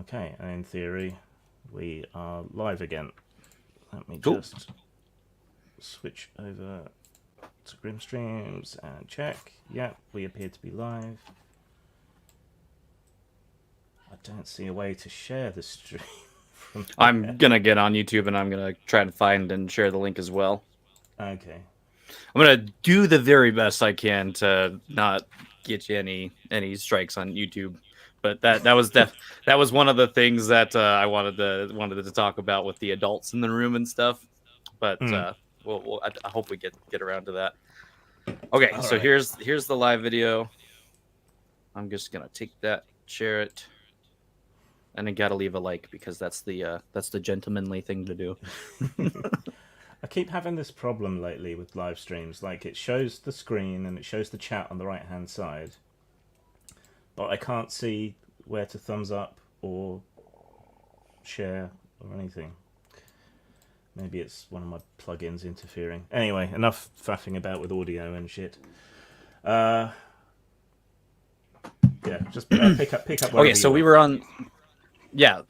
Okay, and in theory, we are live again. Let me Cool. just switch over to Grim Streams and check. Yep, we appear to be live. I don't see a way to share the stream from here. I'm going to get on YouTube and I'm going to try to find and share the link as well. Okay. I'm going to do the very best I can to not get you any strikes on YouTube. But that was one of the things that I wanted to talk about with the adults in the room and stuff. But I hope we get around to that. Okay, All so right. here's the live video. I'm just gonna take that, share it, and I gotta leave a like because that's the gentlemanly thing to do. I keep having this problem lately with live streams. Like, it shows the screen and it shows the chat on the right-hand side, but I can't see where to thumbs up or share or anything. Maybe it's one of my plugins interfering. Anyway, enough faffing about with audio and shit. Yeah, just pick up. Okay, so we were on. Yeah,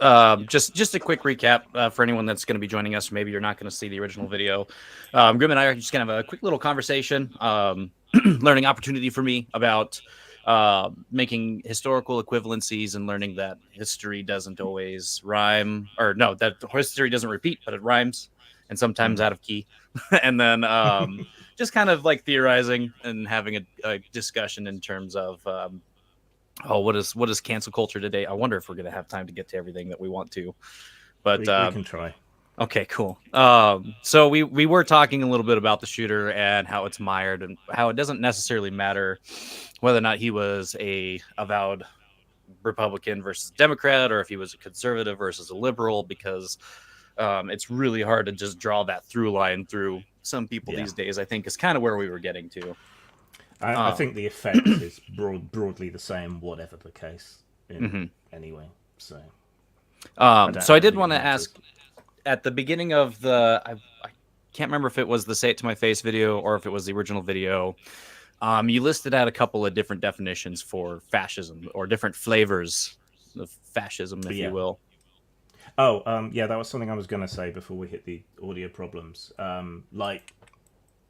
just a quick recap for anyone that's going to be joining us. Maybe you're not going to see the original video. Grim and I are just going to have a quick little conversation, learning opportunity for me about making historical equivalencies and learning that history doesn't always rhyme, or no, that history doesn't repeat, but it rhymes, and sometimes out of key. And then just kind of like theorizing and having a discussion in terms of what is cancel culture today. I wonder if we're going to have time to get to everything that we want to, but we can try. Okay, cool. So we were talking a little bit about the shooter and how it's mired and how it doesn't necessarily matter whether or not he was a avowed Republican versus Democrat or if he was a conservative versus a liberal, because it's really hard to just draw that through line through some people these days, I think is kind of where we were getting to. I think the effect is broadly the same, whatever the case, anyway. So I did want to ask, at the beginning of I can't remember if it was the Say It to My Face video or if it was the original video, you listed out a couple of different definitions for fascism or different flavors of fascism, if you will. Yeah, that was something I was going to say before we hit the audio problems.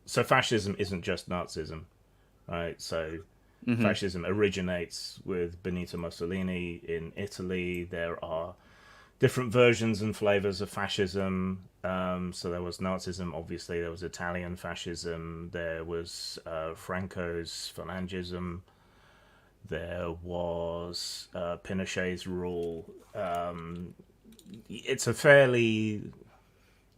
So fascism isn't just Nazism, right? So fascism originates with Benito Mussolini in Italy. There are different versions and flavors of fascism. So there was Nazism, obviously. There was Italian fascism. There was Franco's Phalangism. There was Pinochet's rule. It's a fairly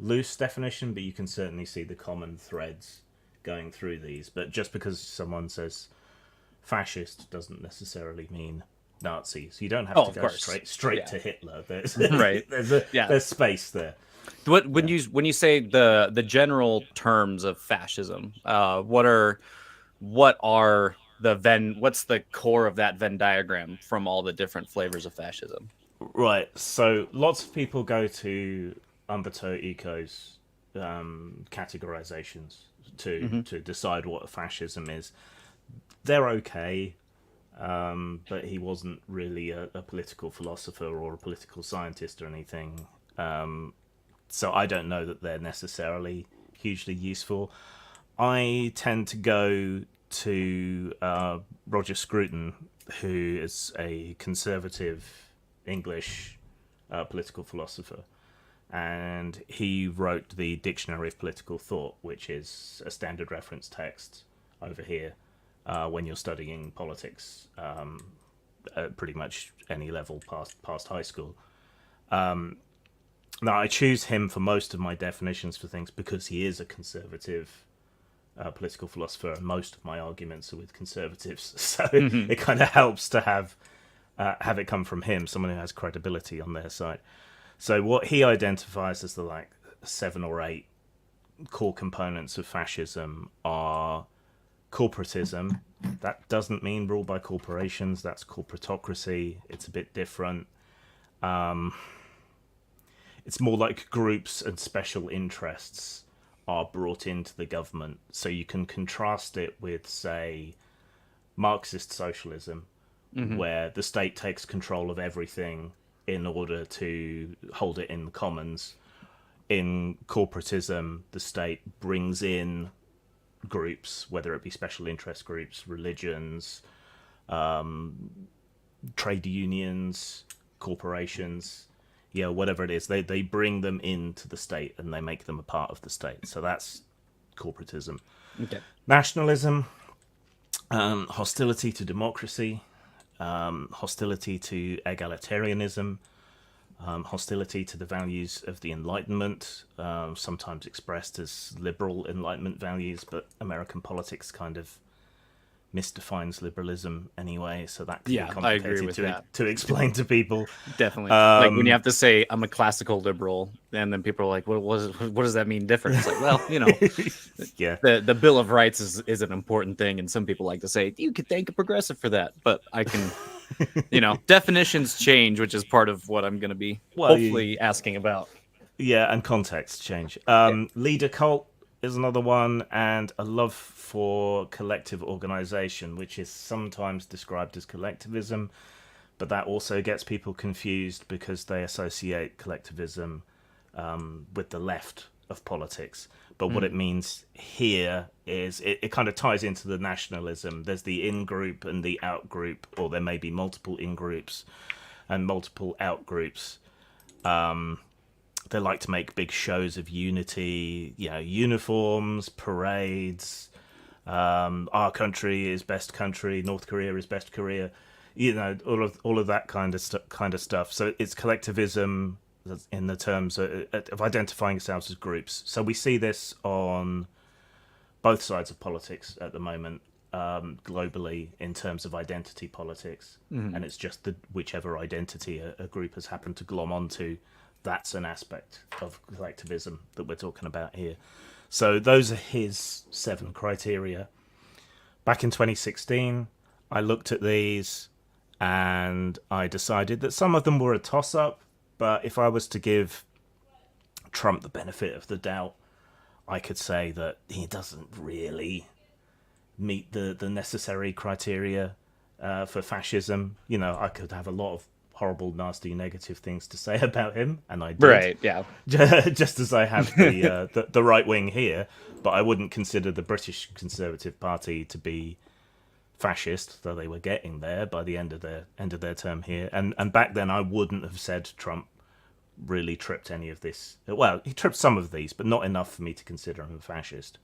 loose definition, but you can certainly see the common threads going through these. But just because someone says fascist doesn't necessarily mean Nazi. So you don't have to go straight to Hitler. There's there's space there. When you say the general terms of fascism, what's the core of that Venn diagram from all the different flavors of fascism? Right. So lots of people go to Umberto Eco's categorizations to decide what fascism is. They're okay. But he wasn't really a political philosopher or a political scientist or anything. So I don't know that they're necessarily hugely useful. I tend to go to Roger Scruton, who is a conservative English political philosopher. And he wrote the Dictionary of Political Thought, which is a standard reference text over here. When you're studying politics at pretty much any level past high school. Now, I choose him for most of my definitions for things because he is a conservative political philosopher, and most of my arguments are with conservatives. So it kind of helps to have it come from him, someone who has credibility on their side. So what he identifies as the 7 or 8 core components of fascism are corporatism. That doesn't mean rule by corporations. That's corporatocracy. It's a bit different. It's more like groups and special interests are brought into the government. So you can contrast it with, say, Marxist socialism, where the state takes control of everything in order to hold it in the commons. In corporatism, the state brings in groups, whether it be special interest groups, religions, trade unions, corporations, whatever it is, they bring them into the state and they make them a part of the state. So that's corporatism. Okay. Nationalism, hostility to democracy, hostility to egalitarianism, hostility to the values of the Enlightenment, sometimes expressed as liberal Enlightenment values, but American politics kind of misdefines liberalism anyway, so that can be I agree complicated with that. to explain to people. Definitely. Like when you have to say I'm a classical liberal, and then people are like, what does that mean different? It's like, well, Yeah. the Bill of Rights is an important thing, and some people like to say you could thank a progressive for that, but I can definitions change, which is part of what I'm going to be hopefully asking about. Yeah, and context change. Leader cult is another one, and a love for collective organization, which is sometimes described as collectivism, but that also gets people confused because they associate collectivism with the left of politics. But what it means here is it kind of ties into the nationalism. There's the in-group and the out-group, or there may be multiple in-groups and multiple out-groups. They like to make big shows of unity, uniforms, parades. Our country is best country. North Korea is best Korea. All of that kind of stuff. So it's collectivism in the terms of identifying ourselves as groups. So we see this on both sides of politics at the moment, globally, in terms of identity politics, and it's just whichever identity a group has happened to glom onto. That's an aspect of collectivism that we're talking about here. So those are his 7 criteria. Back in 2016, I looked at these and I decided that some of them were a toss-up, but if I was to give Trump the benefit of the doubt, I could say that he doesn't really meet the necessary criteria for fascism. I could have a lot of horrible, nasty, negative things to say about him, and I did. Right, yeah. Just as I have the right wing here, but I wouldn't consider the British Conservative Party to be fascist, though they were getting there by the end of their term here. And back then, I wouldn't have said Trump really tripped any of this. Well, he tripped some of these, but not enough for me to consider him a fascist.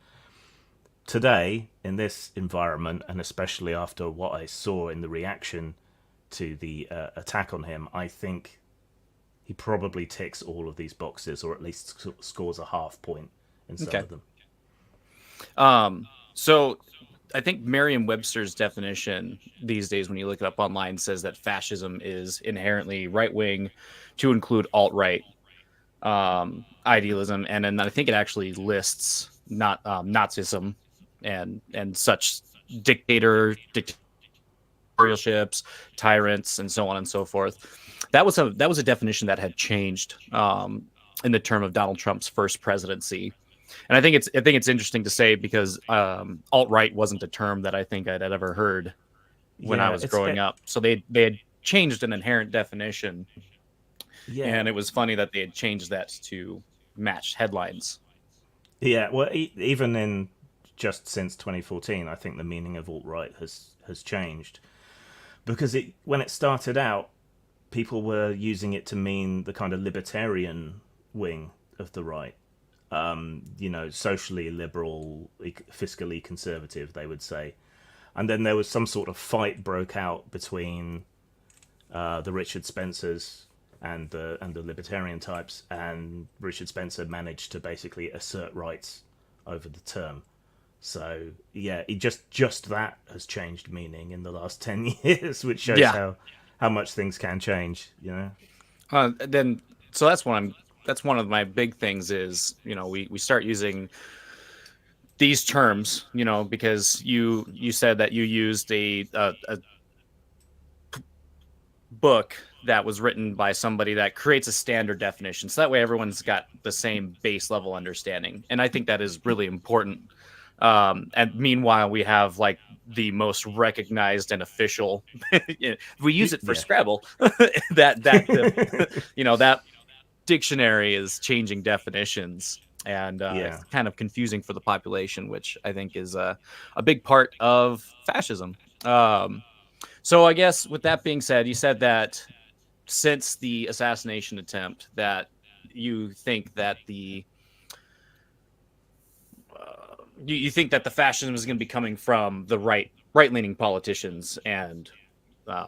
Today, in this environment, and especially after what I saw in the reaction to the attack on him, I think he probably ticks all of these boxes, or at least scores a half point in some of them. So I think Merriam-Webster's definition these days, when you look it up online, says that fascism is inherently right-wing to include alt-right idealism, and then I think it actually lists not Nazism and such dictatorships, tyrants, and so on and so forth. That was a definition that had changed in the term of Donald Trump's first presidency, and I think it's interesting to say because alt right wasn't a term that I think I'd ever heard when I was growing up. So they had changed an inherent definition, and it was funny that they had changed that to match headlines. Yeah, well, even in just since 2014, I think the meaning of alt right has changed. Because when it started out, people were using it to mean the kind of libertarian wing of the right. Socially liberal, fiscally conservative, they would say. And then there was some sort of fight broke out between the Richard Spencers and the libertarian types, and Richard Spencer managed to basically assert rights over the term. So yeah, just that has changed meaning in the last 10 years, which shows how much things can change. Then so that's one of my big things is we start using these terms because you said that you used a book that was written by somebody that creates a standard definition, so that way everyone's got the same base level understanding, and I think that is really important And meanwhile, we have like the most recognized and official. We use it for Yeah. Scrabble. That dictionary is changing definitions, and Yeah. it's kind of confusing for the population, which I think is a big part of fascism. So I guess with that being said, you said that since the assassination attempt, that you think that you think that the fascism is going to be coming from the right leaning politicians and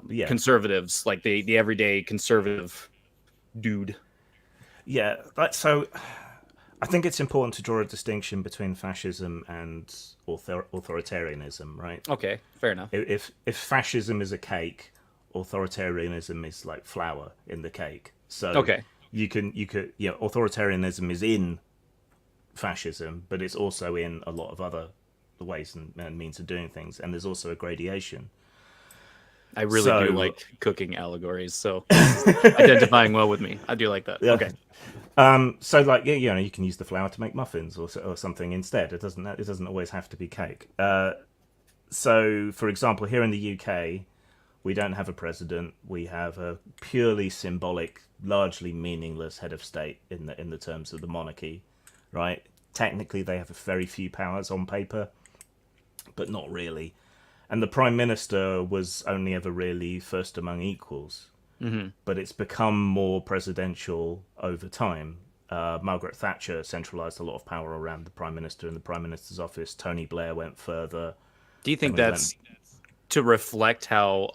Yeah. conservatives, like the everyday conservative dude. Yeah. So I think it's important to draw a distinction between fascism and authoritarianism, right? Okay, fair enough. If fascism is a cake, authoritarianism is like flour in the cake. So Okay. authoritarianism is in fascism, but it's also in a lot of other ways and means of doing things, and there's also a gradation. I really do like cooking allegories, so identifying well with me. I do like that. Yeah. Okay. So like you can use the flour to make muffins or something instead. It doesn't always have to be cake. So for example, here in the UK, we don't have a president. We have a purely symbolic, largely meaningless head of state in the terms of the monarchy, right? Technically, they have very few powers on paper, but not really. And the prime minister was only ever really first among equals. Mm-hmm. But it's become more presidential over time. Margaret Thatcher centralised a lot of power around the prime minister and the prime minister's office. Tony Blair went further. Do you think that's to reflect how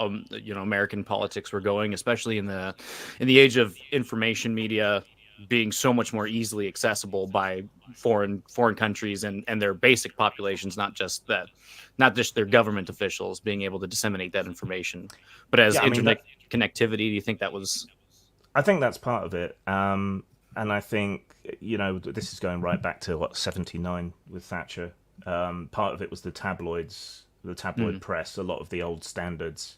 American politics were going, especially in the age of information media being so much more easily accessible by foreign countries and their basic populations, not just their government officials being able to disseminate that information, but as internet connectivity? Do you think that was? I think that's part of it, and I think this is going right back to 79 with Thatcher. Part of it was the tabloid press. A lot of the old standards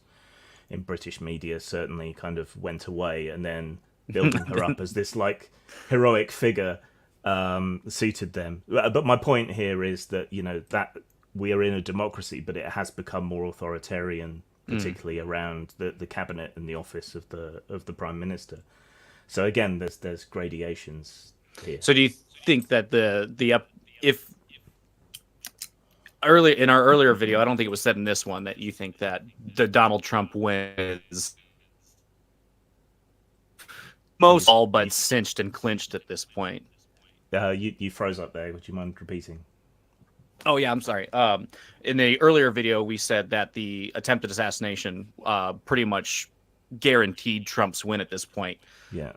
in British media certainly kind of went away, and then building her up as this like heroic figure suited them. But my point here is that that we are in a democracy, but it has become more authoritarian, particularly around the cabinet and the office of the prime minister. So again, there's gradations here. So do you think that if early in our earlier video, I don't think it was said in this one, that you think that the Donald Trump win is most all but cinched and clinched at this point? You froze up there. Would you mind repeating? Oh yeah, I'm sorry. In the earlier video, we said that the attempted assassination pretty much guaranteed Trump's win at this point. Yeah.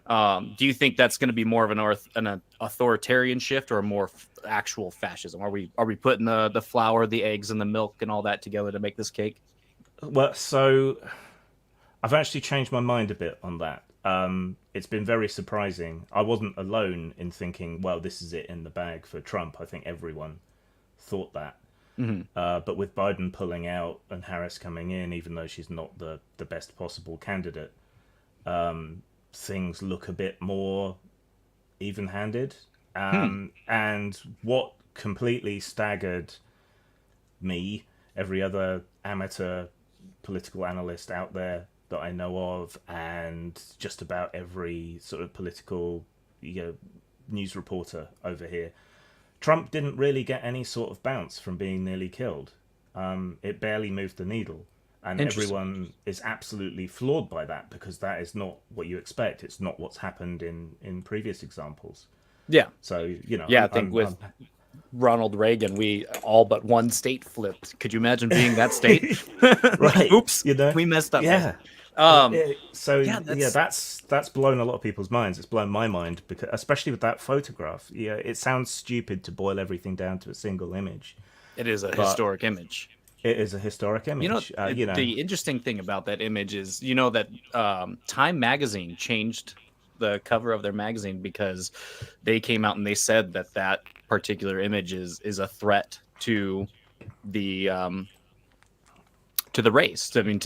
Do you think that's going to be more of an authoritarian shift or more actual fascism? Are we putting the flour, the eggs, and the milk and all that together to make this cake? Well, so I've actually changed my mind a bit on that. It's been very surprising. I wasn't alone in thinking, well, this is it in the bag for Trump. I think everyone thought that. Mm-hmm. But with Biden pulling out and Harris coming in, even though she's not the best possible candidate, things look a bit more even-handed. And what completely staggered me, every other amateur political analyst out there that I know of, and just about every sort of political news reporter over here, Trump didn't really get any sort of bounce from being nearly killed. It barely moved the needle. And everyone is absolutely floored by that, because that is not what you expect. It's not what's happened in previous examples. Yeah. So, I think with Ronald Reagan, we all but one state flipped. Could you imagine being that state? Right. Oops. We messed up. Yeah. That's blown a lot of people's minds. It's blown my mind, because especially with that photograph. Yeah, it sounds stupid to boil everything down to a single image. It is a historic image. It is a historic image. The interesting thing about that image is, that Time magazine changed the cover of their magazine because they came out and they said that particular image is a threat to the race. I mean,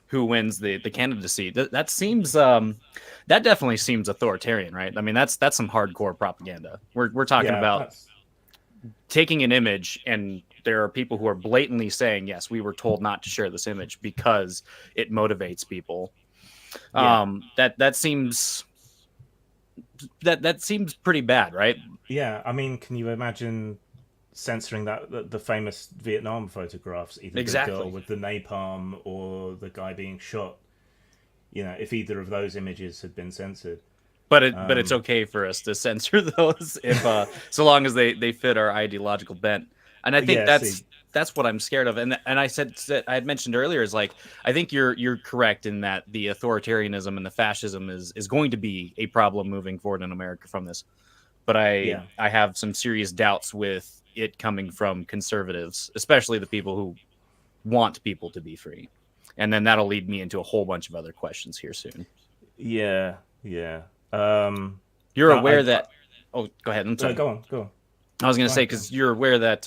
who wins the candidacy. That seems that definitely seems authoritarian, right? I mean, that's some hardcore propaganda. We're talking about taking an image, and there are people who are blatantly saying, yes, we were told not to share this image because it motivates people. Yeah. That seems that seems pretty bad, right? Yeah, I mean, can you imagine censoring the famous Vietnam photographs, either the girl Exactly. with the napalm or the guy being shot? If either of those images had been censored. But it's Um, okay for us to censor those if so long as they fit our ideological bent. And I think yeah, see, that's what I'm scared of. And I had mentioned earlier is like I think you're correct in that the authoritarianism and the fascism is going to be a problem moving forward in America from this. But yeah, I have some serious doubts with it coming from conservatives, especially the people who want people to be free. And then that'll lead me into a whole bunch of other questions here soon. yeah, yeah. Um, You're no, aware that oh, go ahead. I'm no, sorry. go on, go on, I was going go to say ahead, go on. because you're aware that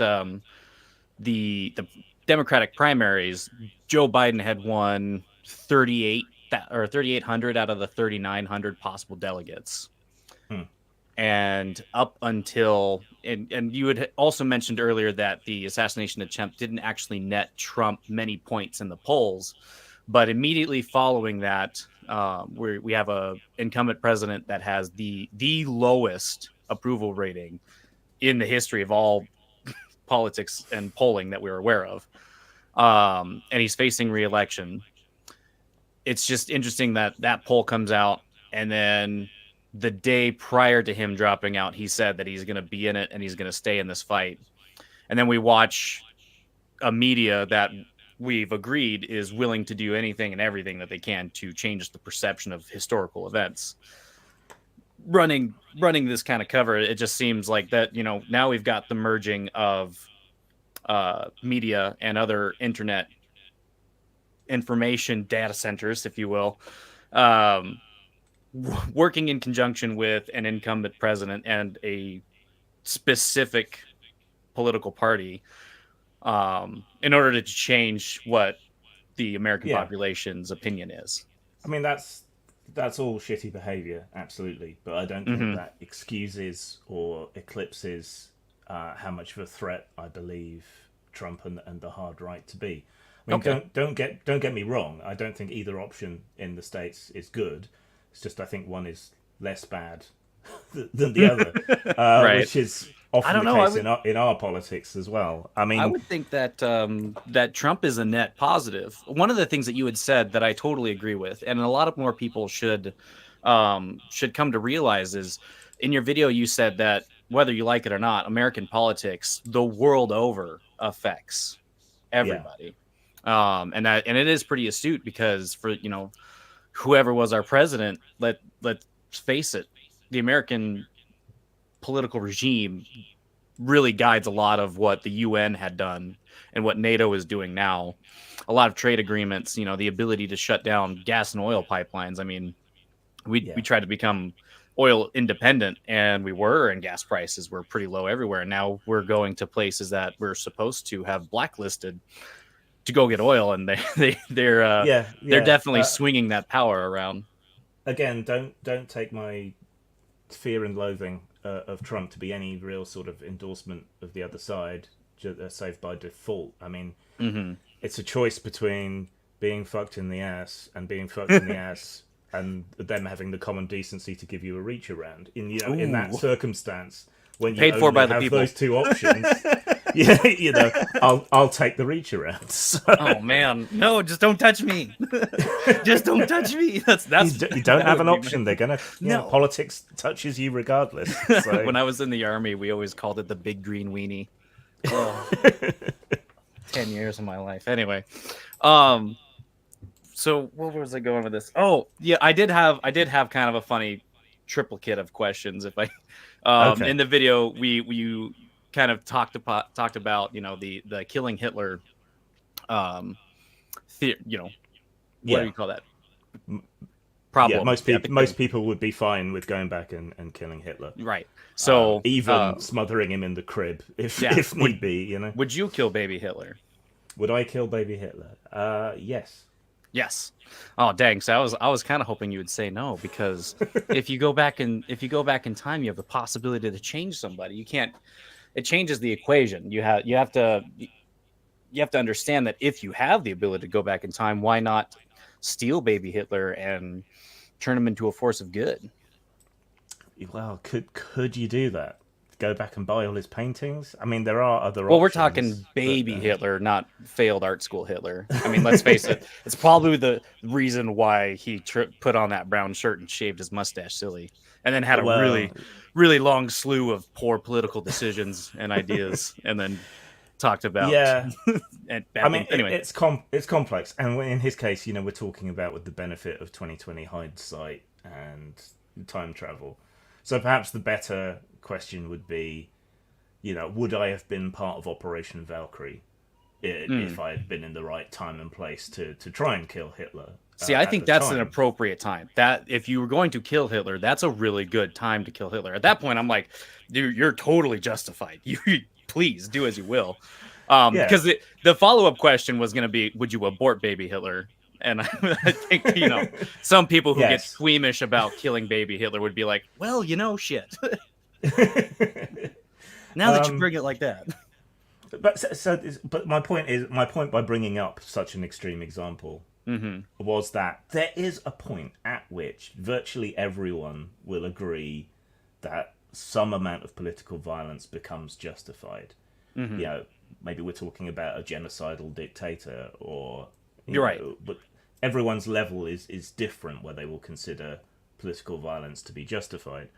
the Democratic primaries, Joe Biden had won 3,800 out of the 3,900 possible delegates, Hmm. and up until and you had also mentioned earlier that the assassination attempt didn't actually net Trump many points in the polls, but immediately following that, we have a incumbent president that has the lowest approval rating in the history of all politics and polling that we're aware of. And he's facing reelection. It's just interesting that that poll comes out, and then the day prior to him dropping out, he said that he's going to be in it and he's going to stay in this fight. And then we watch a media that we've agreed is willing to do anything and everything that they can to change the perception of historical events. Running this kind of cover, it just seems like that, now we've got the merging of media and other internet information data centers, if you will, um, working in conjunction with an incumbent president and a specific political party, in order to change what the American Yeah, population's opinion is. I mean that's all shitty behavior, absolutely. But I don't think Mm-hmm. that excuses or eclipses how much of a threat I believe Trump and the hard right to be. I mean, Okay. don't get me wrong. I don't think either option in the states is good. It's just I think one is less bad than the other, Right. which is I often don't the know. case in our politics as well. I I mean, would think that that Trump is a net positive. One of the things that you had said that I totally agree with, and a lot of more people should come to realize is in your video you said that whether you like it or not, American politics the world over affects yeah, everybody, and it is pretty astute because for whoever was our president, let's face it, the American political regime really guides a lot of what the UN had done and what NATO is doing now. A lot of trade agreements, the ability to shut down gas and oil pipelines. I mean, we yeah, tried to become oil independent and we were, and gas prices were pretty low everywhere. And now we're going to places that we're supposed to have blacklisted to go get oil, and yeah, they're yeah. definitely swinging that power around. Again, don't take my fear and loathing of Trump to be any real sort of endorsement of the other side, save by default. I mean, Mm-hmm. it's a choice between being fucked in the ass and being fucked in the ass, and them having the common decency to give you a reach around. In that Ooh, circumstance, when you paid for only by the have people. those two options, yeah, I'll take the reach around. So Oh man, no! Just don't touch me. Just don't touch me. you don't That have would an be my... option. They're gonna, No. politics touches you regardless. So When I was in the army, we always called it the big green weenie. Oh, 10 years of my life. Anyway, um, so where was I going with this? Oh, yeah, I did have kind of a funny triplicate of questions. If I, okay, in the video, we kind of talked about the killing Hitler, um, what do yeah. you call that Yeah, problem? Yeah, the killing. most people would be fine with going back and killing Hitler, Right. So, even smothering him in the crib if yeah, if need be. would you kill baby Hitler? Would I kill baby Hitler? Yes. Yes. Oh, dang. So I was kind of hoping you would say no, because if you go back in time, you have the possibility to change somebody. You can't. it changes the equation. You have to understand that if you have the ability to go back in time, why not steal baby Hitler and turn him into a force of good? Well, could you do that? Go back and buy all his paintings? I mean, there are other Well, we're options, talking but baby Hitler, not failed art school Hitler. I mean, let's face it, it's probably the reason why he put on that brown shirt and shaved his mustache silly, and then had a well, really, really long slew of poor political decisions and ideas, and then talked about yeah. and I bad mean, things. Anyway, it's complex, and in his case, we're talking about with the benefit of 2020 hindsight and time travel. So perhaps the better question would be, would I have been part of Operation Valkyrie if I had been in the right time and place to try and kill Hitler see, I at think the that's an time? appropriate time. That if you were going to kill Hitler, that's a really good time to kill Hitler. At that point, I'm like, dude, you're totally justified. You please do as you will. Yeah. Because the follow up question was going to be, would you abort baby Hitler? And I think some people who get Yes. squeamish about killing baby Hitler would be like, well, shit. Now that you bring it like that. But my point by bringing up such an extreme example was that there is a point at which virtually everyone will agree that some amount of political violence becomes justified. Maybe we're talking about a genocidal dictator, or You're right. but everyone's level is different where they will consider political violence to be justified.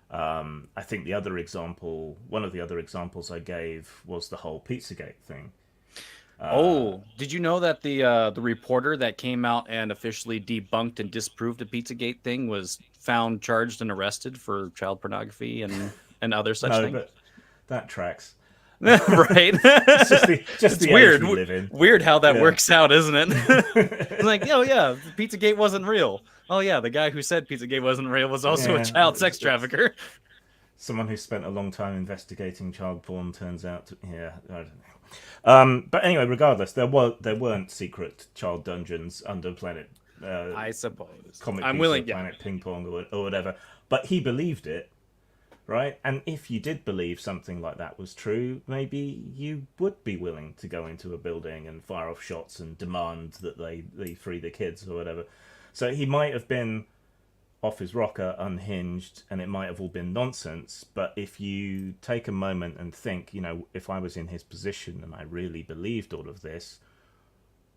I think one of the other examples I gave was the whole Pizzagate thing. Did you know that the reporter that came out and officially debunked and disproved the Pizzagate thing was found, charged, and arrested for child pornography and other such No, things? but that tracks. Right? It's the weird. age we live in. Weird how that Yeah. works out, isn't it? It's like, oh yeah, Pizzagate wasn't real. Oh yeah, the guy who said Pizzagate wasn't real was also a Yeah, child sex trafficker. Someone who spent a long time investigating child porn turns out to, yeah, I don't know. But anyway, regardless, there weren't secret child dungeons under Planet I suppose. Comic I'm Pizza, willing. Yeah. Planet Ping Pong, or whatever. But he believed it, right? And if you did believe something like that was true, maybe you would be willing to go into a building and fire off shots and demand that they free the kids or whatever. So he might have been off his rocker, unhinged, and it might have all been nonsense. But if you take a moment and think, if I was in his position and I really believed all of this,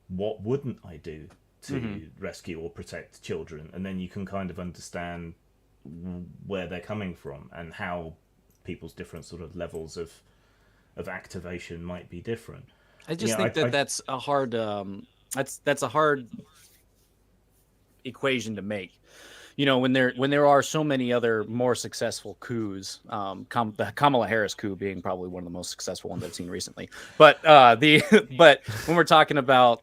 what wouldn't I do to rescue or protect children? And then you can kind of understand where they're coming from and how people's different sort of levels of activation might be different. I just think that's a hard that's a hard equation to make. When there are so many other more successful coups, the Kamala Harris coup being probably one of the most successful ones I've seen recently. But but when we're talking about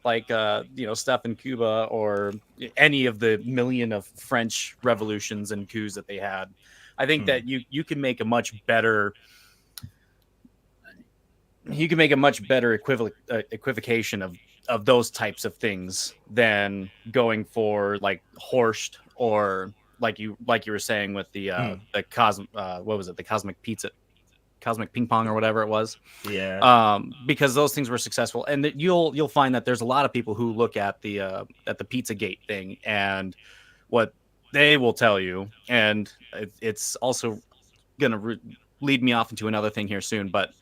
stuff in Cuba or any of the million of French revolutions and coups that they had, I think that you can make a much better equivocation of those types of things than going for like Horst, or like you were saying with the what was it, the cosmic ping pong or whatever it was. Yeah. Because those things were successful, and that you'll find that there's a lot of people who look at the Pizzagate thing, and what they will tell you, and it's also gonna lead me off into another thing here soon, but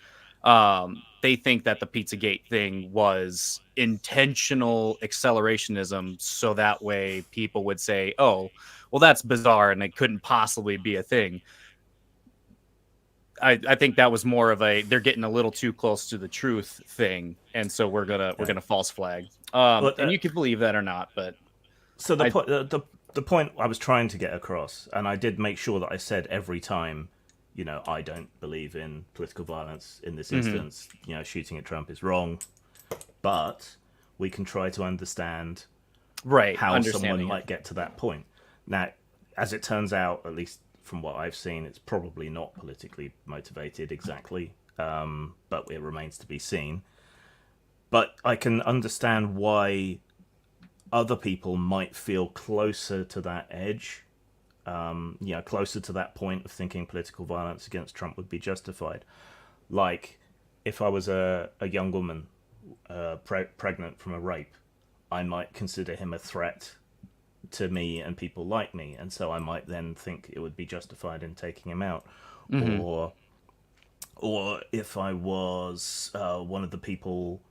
they think that the Pizzagate thing was intentional accelerationism, so that way people would say, oh, well, that's bizarre and it couldn't possibly be a thing. I think that was more of they're getting a little too close to the truth thing, and so we're gonna false flag. And you can believe that or not, but so the point I was trying to get across, and I did make sure that I said every time, I don't believe in political violence in this instance. Shooting at Trump is wrong, but we can try to understand how someone might get to that point. Now, as it turns out, at least from what I've seen, it's probably not politically motivated exactly, but it remains to be seen. But I can understand why other people might feel closer to that edge, closer to that point of thinking political violence against Trump would be justified. Like, if I was a young woman pregnant from a rape, I might consider him a threat to me and people like me, and so I might then think it would be justified in taking him out. Hmm. Or, or if I was one of the people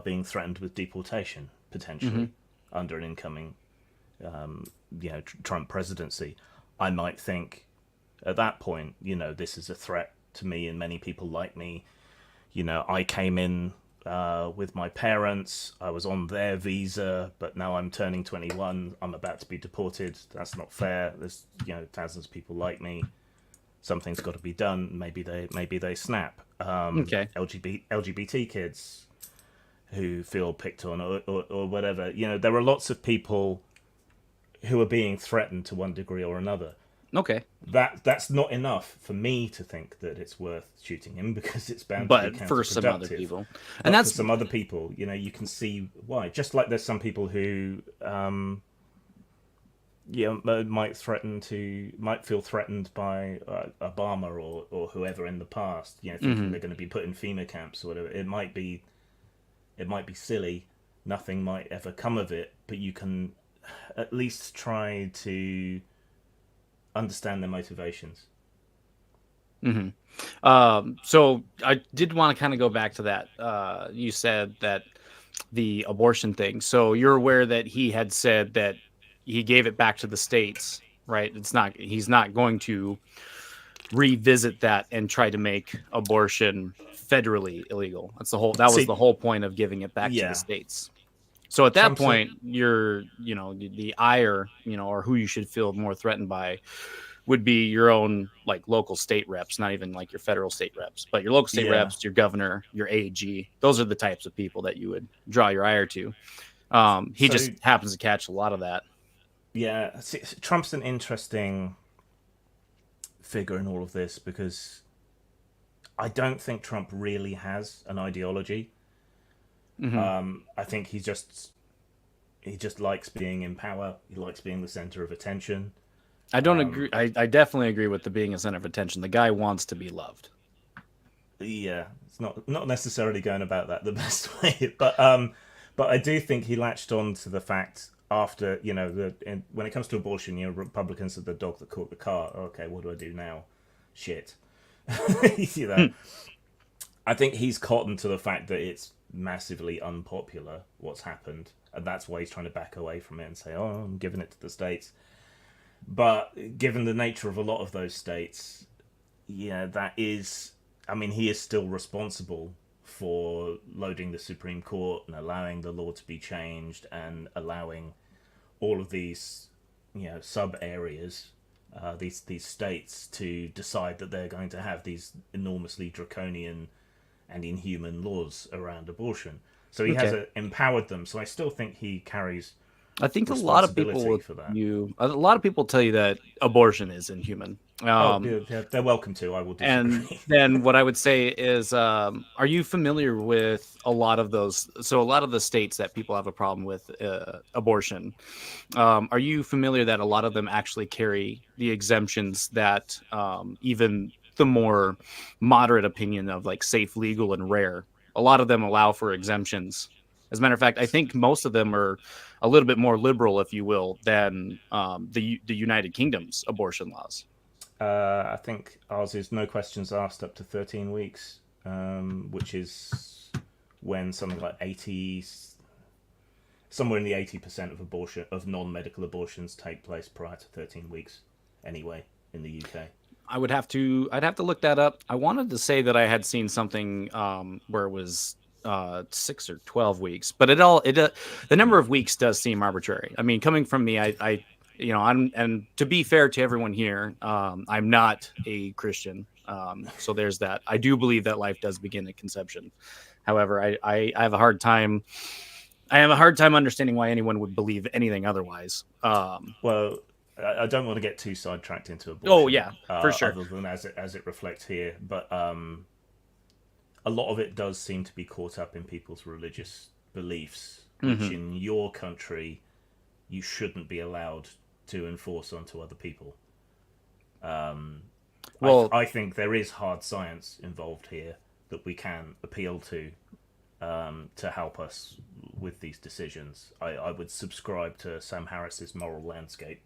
being threatened with deportation Hmm. potentially under an incoming, Trump presidency, I might think at that point, this is a threat to me and many people like me. I came in with my parents. I was on their visa, but now I'm turning 21. I'm about to be deported. That's not fair. There's thousands of people like me. Something's got to be done. Maybe they snap. Okay. LGBT kids who feel picked on or whatever. There are lots of people who are being threatened to one degree or another. Okay. That's not enough for me to think that it's worth shooting him because it's bound to be But for some other counterproductive. people, and But for that's some other people, you can see why. Just like there's some people who, might feel threatened by Obama or whoever in the past. Thinking hmm they're going to be put in FEMA camps or whatever. It might be silly. Nothing might ever come of it, but you can at least try to understand their motivations. hmm So I did want to kind of go back to that. You said that the abortion thing. So you're aware that he had said that he gave it back to the states, right? He's not going to revisit that and try to make abortion federally illegal. That was the See, whole point of giving it back to the yeah, states. So at that Trump's an point, the ire, or who you should feel more threatened by would be your own like local state reps, not even like your federal state reps, but your local state yeah. reps, your governor, your AG. Those are the types of people that you would draw your ire to. He So just happens to catch a lot of that. yeah, see, Trump's an interesting figure in all of this because I don't think Trump really has an ideology. Hmm. I think he just likes being in power. He likes being the center of attention. I don't agree. I definitely agree with the being a center of attention. The guy wants to be loved. Yeah, it's not necessarily going about that the best way, but I do think he latched on to the fact after when it comes to abortion, Republicans are the dog that caught the car. Okay, what do I do now? Shit, you know. Hmm. I think he's cottoned to the fact that it's massively unpopular what's happened, and that's why he's trying to back away from it and say, "Oh, I'm giving it to the states." But given the nature of a lot of those states, that is. I mean, he is still responsible for loading the Supreme Court and allowing the law to be changed and allowing all of these, sub areas, these states to decide that they're going to have these enormously draconian and inhuman laws around abortion. So he has Okay. empowered them. So I still think he carries I think a lot of people responsibility will for that. a lot of people tell you that abortion is inhuman. Oh, yeah, they're welcome to. I will And disagree. then what I would say is, are you familiar with a lot of those? So a lot of the states that people have a problem with abortion, are you familiar that a lot of them actually carry the exemptions that even the more moderate opinion of like safe, legal, and rare, a lot of them allow for exemptions. As a matter of fact, I think most of them are a little bit more liberal, if you will, than the United Kingdom's abortion laws. I think ours is no questions asked up to 13 weeks, which is when something like 80, somewhere in the 80% of non-medical abortions take place prior to 13 weeks. Anyway, in the UK. I'd have to look that up. I wanted to say that I had seen something where it was 6 or 12 weeks, but the number of weeks does seem arbitrary. I mean, coming from me, and to be fair to everyone here, I'm not a Christian. So there's that. I do believe that life does begin at conception. However, I have a hard time. I have a hard time understanding why anyone would believe anything otherwise. Well, I don't want to get too sidetracked into Oh abortion, yeah, for sure. other than as it reflects here, but a lot of it does seem to be caught up in people's religious beliefs, which Hmm. in your country you shouldn't be allowed to enforce onto other people. Well, I think there is hard science involved here that we can appeal to help us with these decisions. I would subscribe to Sam Harris's moral landscape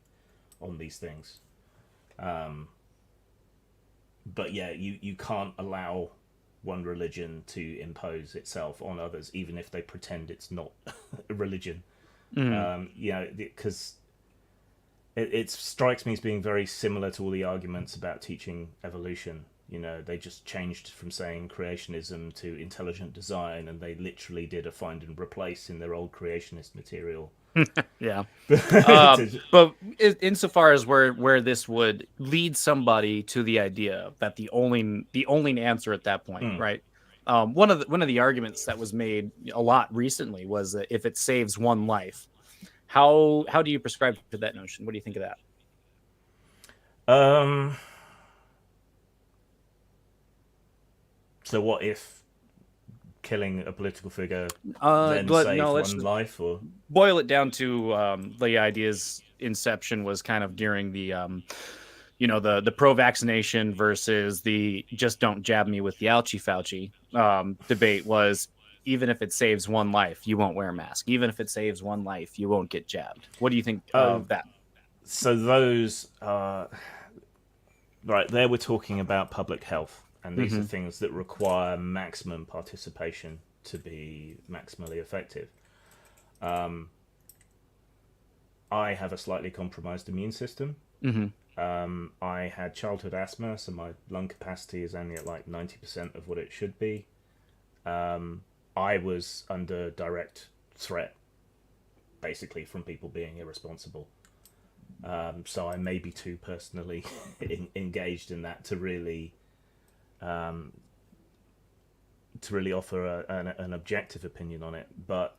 on these things. But yeah, you can't allow one religion to impose itself on others, even if they pretend it's not a religion. Because it strikes me as being very similar to all the arguments about teaching evolution. They just changed from saying creationism to intelligent design, and they literally did a find and replace in their old creationist material. Yeah. But insofar as where this would lead somebody to the idea that the only answer at that point, right? One of the arguments that was made a lot recently was that if it saves one life, how do you prescribe to that notion? What do you think of that? So what if killing a political figure then saved one life? Or boil it down to the idea's inception was kind of during the the pro-vaccination versus the just don't jab me with the ouchie Fauci debate was, even if it saves one life, you won't wear a mask. Even if it saves one life, you won't get jabbed. What do you think of that? So those right there, we're talking about public health, and these are things that require maximum participation to be maximally effective. I have a slightly compromised immune system. I had childhood asthma, so my lung capacity is only at like 90% of what it should be. I was under direct threat, basically, from people being irresponsible. So I may be too personally engaged in that to really offer an objective opinion on it. But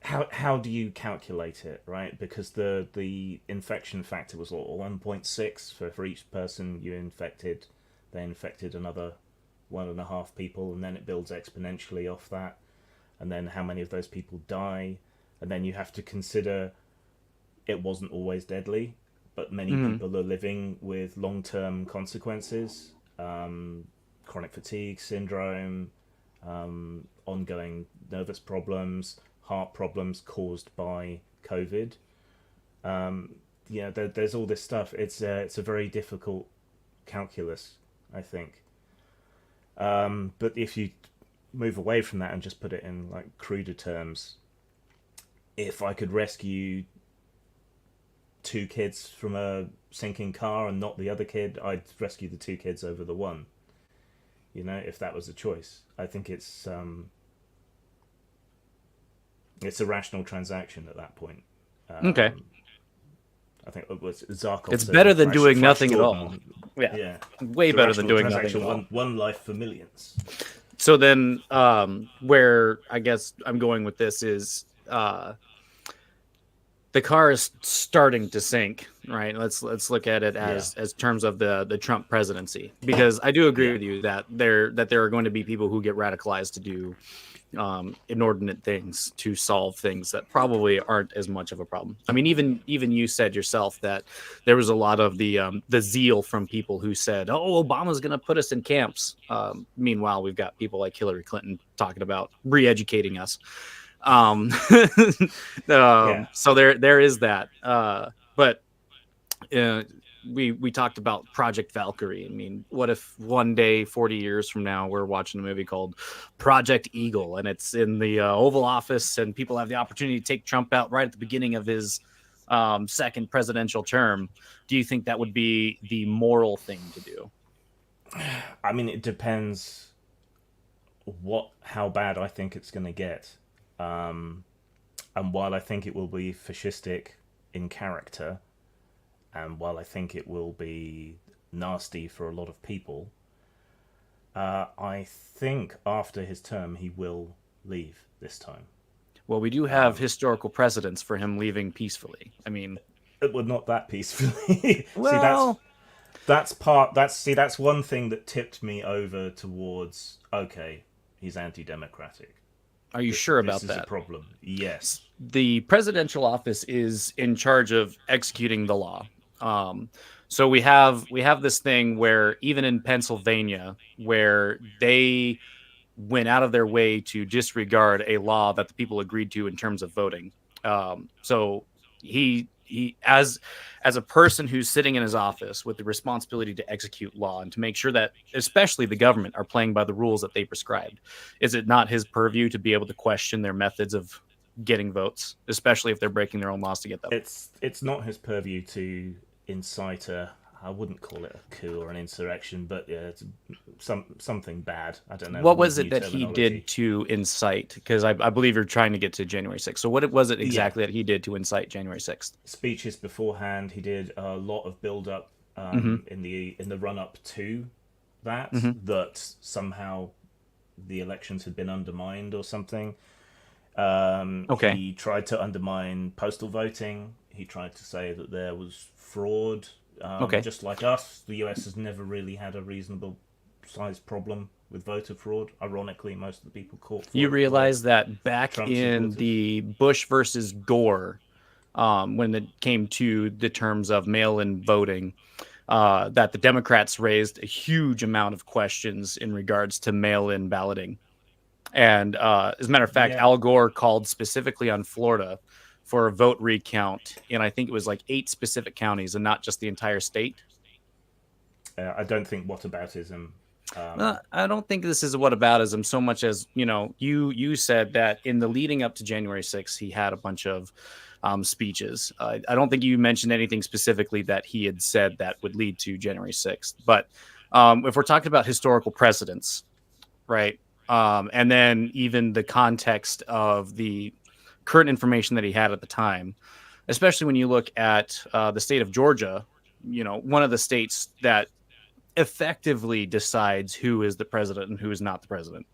how do you calculate it, right? Because the infection factor was 1.6 for each person you infected. They infected another 1.5 people, and then it builds exponentially off that. And then how many of those people die? And then you have to consider it wasn't always deadly, but many people are living with long-term consequences, chronic fatigue syndrome, ongoing nervous problems, heart problems caused by COVID. There's all this stuff. It's a very difficult calculus, I think. But if you move away from that and just put it in like cruder terms, if I could rescue 2 kids from a sinking car and not the other kid, I'd rescue the 2 kids over the one. If that was a choice, I think it's a rational transaction at that point. Okay. I think it was Zarkov. It's better than doing nothing at all. Yeah. Way better than doing nothing at all. One life for millions. So then, where I guess I'm going with this is, the car is starting to sink, right? Let's look at it as terms of the Trump presidency, because I do agree with you that there are going to be people who get radicalized to do inordinate things to solve things that probably aren't as much of a problem. I mean, even you said yourself that there was a lot of the zeal from people who said, "Oh, Obama's going to put us in camps." Meanwhile, we've got people like Hillary Clinton talking about re-educating us. So there is that. But we talked about Project Valkyrie. I mean, what if one day, 40 years from now, we're watching a movie called Project Eagle, and it's in the Oval Office, and people have the opportunity to take Trump out right at the beginning of his second presidential term? Do you think that would be the moral thing to do? I mean, it depends how bad I think it's going to get. And while I think it will be fascistic in character, and while I think it will be nasty for a lot of people, I think after his term he will leave this time. Well, we do have historical precedents for him leaving peacefully. I mean, not that peacefully. Well, that's one thing that tipped me over towards, okay, he's anti-democratic. Are you sure about that? This is a problem. Yes. The presidential office is in charge of executing the law. Um, so we have this thing where even in Pennsylvania, where they went out of their way to disregard a law that the people agreed to in terms of voting. So he as a person who's sitting in his office with the responsibility to execute law and to make sure that especially the government are playing by the rules that they prescribed, is it not his purview to be able to question their methods of getting votes, especially if they're breaking their own laws to get them? It's not his purview to incite a. I wouldn't call it a coup or an insurrection, but yeah, it's something bad. I don't know. What We'll was use it new that he did terminology. to incite? Because I believe you're trying to get to January 6th. So what was it Yeah, exactly that he did to incite January 6th? speeches beforehand. He did a lot of build up Mm-hmm. in the run up to that. Mm-hmm. That somehow the elections had been undermined or something. Okay. He tried to undermine postal voting. He tried to say that there was fraud. Okay. Just like us, the US has never really had a reasonable sized problem with voter fraud. Ironically, most of the people caught You for it were realize that back Trump in supporters. the Bush versus Gore, when it came to the terms of mail-in voting, that the Democrats raised a huge amount of questions in regards to mail-in balloting. And as a matter of fact, Yeah, Al Gore called specifically on Florida for a vote recount, and I think it was like 8 specific counties and not just the entire state. I don't think whataboutism. I don't think this is a whataboutism so much as you said that in the leading up to January 6th, he had a bunch of speeches. I don't think you mentioned anything specifically that he had said that would lead to January 6th. But if we're talking about historical precedents, right? And then even the context of the current information that he had at the time, especially when you look at the state of Georgia, one of the states that effectively decides who is the president and who is not the president.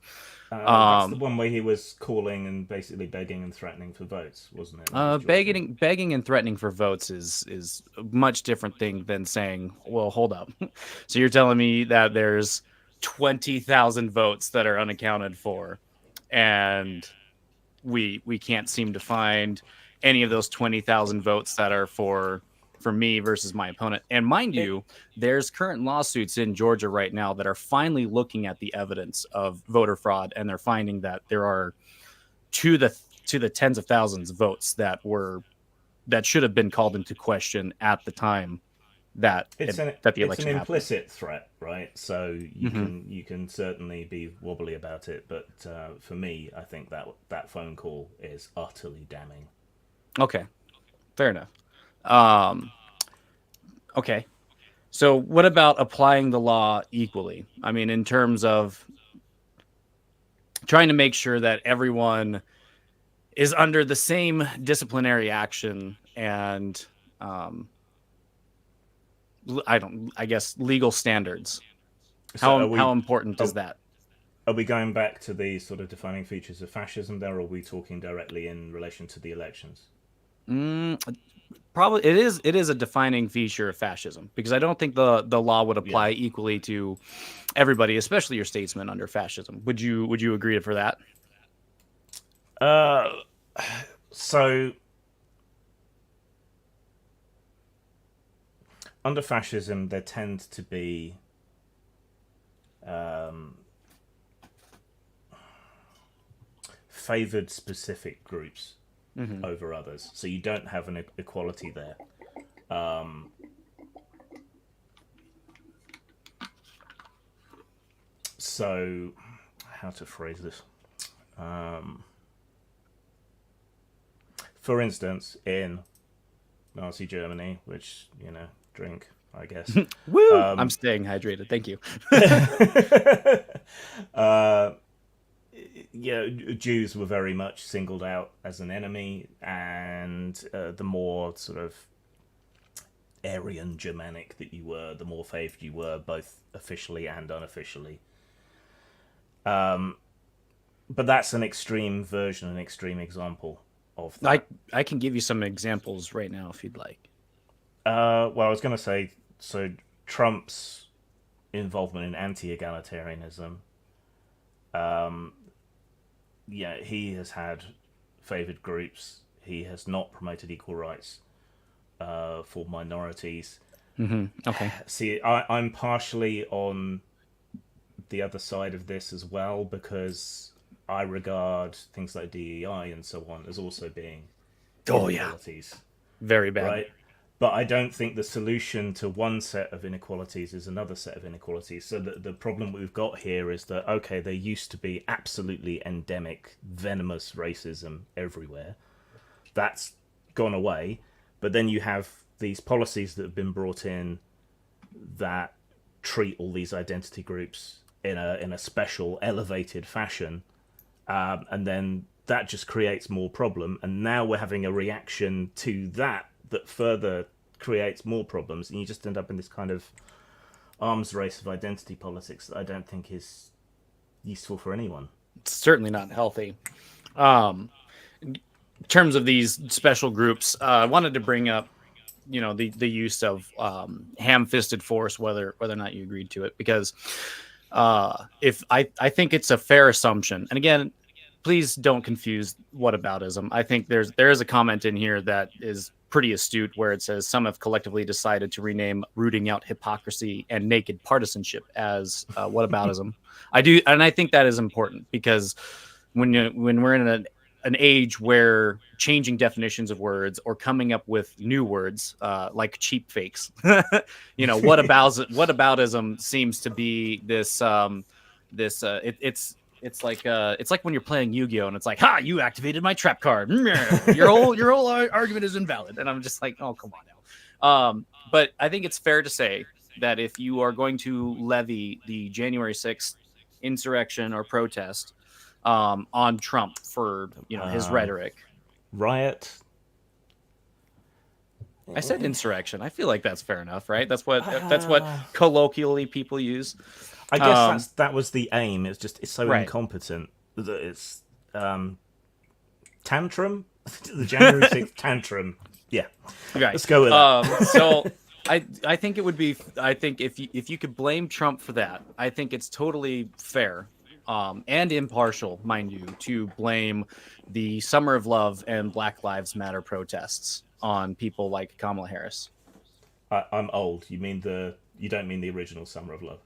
That's the Um, one where he was calling and basically begging and threatening for votes, wasn't it? That was Georgia. begging and threatening for votes is a much different thing than saying, "Well, hold up." So you're telling me that there's 20,000 votes that are unaccounted for, and we can't seem to find any of those 20,000 votes that are for me versus my opponent. And mind It you, there's current lawsuits in Georgia right now that are finally looking at the evidence of voter fraud, and they're finding that there are to the to the tens of thousands of votes that should have been called into question at the time that the it's an election happened. implicit threat, right? So Mm-hmm. you can certainly be wobbly about it, but for me, I think that phone call is utterly damning. Okay, fair enough. Um, okay, so what about applying the law equally? I mean, in terms of trying to make sure that everyone is under the same disciplinary action and um, I guess legal standards. So How important is are, that? are we going back to the sort of defining features of fascism there, or are we talking directly in relation to the elections? Mm, probably it is a defining feature of fascism because I don't think the law would Yeah. apply equally to everybody, especially your statesmen under fascism. Would you agree for that? Uh, so under fascism, there tend to be um, favoured specific groups Hmm. over others. So you don't have an equality there. Um, so, how to phrase this? Um, for instance, in Nazi Germany, which, drink, I guess. Woo! I'm Um, staying hydrated. Thank you. uh, yeah, Jews were very much singled out as an enemy, and the more sort of Aryan Germanic that you were, the more favoured you were, both officially and unofficially. Um, but that's an extreme version, an extreme example of I that. I can give you some examples right now if you'd like. Well, I was going to say, so Trump's involvement in anti-egalitarianism, um, he has had favoured groups. He has not promoted equal rights. for minorities. Okay. See, I'm partially on the other side of this as well because I regard things like DEI and so on as also being Oh yeah, inequalities, very bad. right? But I don't think the solution to one set of inequalities is another set of inequalities. So the problem we've got here is that, okay, there used to be absolutely endemic, venomous racism everywhere. That's gone away. But then you have these policies that have been brought in that treat all these identity groups in a special, elevated fashion, and then that just creates more problem. And now we're having a reaction to that that further creates more problems, and you just end up in this kind of arms race of identity politics that I don't think is useful for anyone. It's certainly not healthy. In terms of these special groups, I wanted to bring up, the use of ham-fisted force, whether or not you agreed to it, because if I think it's a fair assumption, and again, please don't confuse whataboutism. I think there is a comment in here that is pretty astute where it says some have collectively decided to rename rooting out hypocrisy and naked partisanship as whataboutism. I do, and I think that is important because when we're in an age where changing definitions of words or coming up with new words like cheap fakes, whataboutism seems to be this it's like when you're playing Yu-Gi-Oh and it's like, ha, you activated my trap card. Your whole argument is invalid. And I'm just like, oh, come on now. But I think it's fair to say that if you are going to levy the January 6th insurrection or protest on Trump for his rhetoric, Riot. I said insurrection. I feel like that's fair enough, right? That's what colloquially people use. I guess that was the aim. It's so Right. incompetent that it's tantrum. The January 6th tantrum. Yeah, Right. let's go with that. So I think it would be, I think if you could blame Trump for that, I think it's totally fair and impartial, mind you, to blame the Summer of Love and Black Lives Matter protests on people like Kamala Harris. I'm old. You don't mean the original Summer of Love?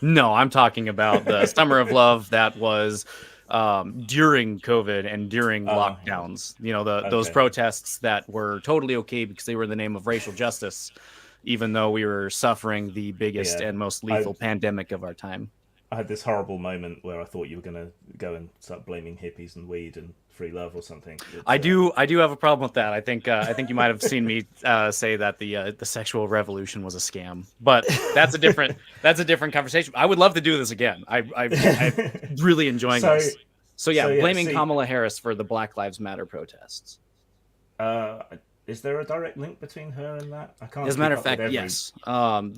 No, I'm talking about the Summer of Love that was during COVID and during lockdowns. Those Okay. protests that were totally okay because they were in the name of racial justice, even though we were suffering the biggest Yeah. and most lethal pandemic of our time. I had this horrible moment where I thought you were going to go and start blaming hippies and weed and free love or something. I do have a problem with that. I think you might have seen me say that the sexual revolution was a scam, but that's a different conversation. I would love to do this again. I'm really enjoying this. So yeah, blaming Kamala Harris for the Black Lives Matter protests. Is there a direct link between her and that? I can't. As a matter of fact, yes.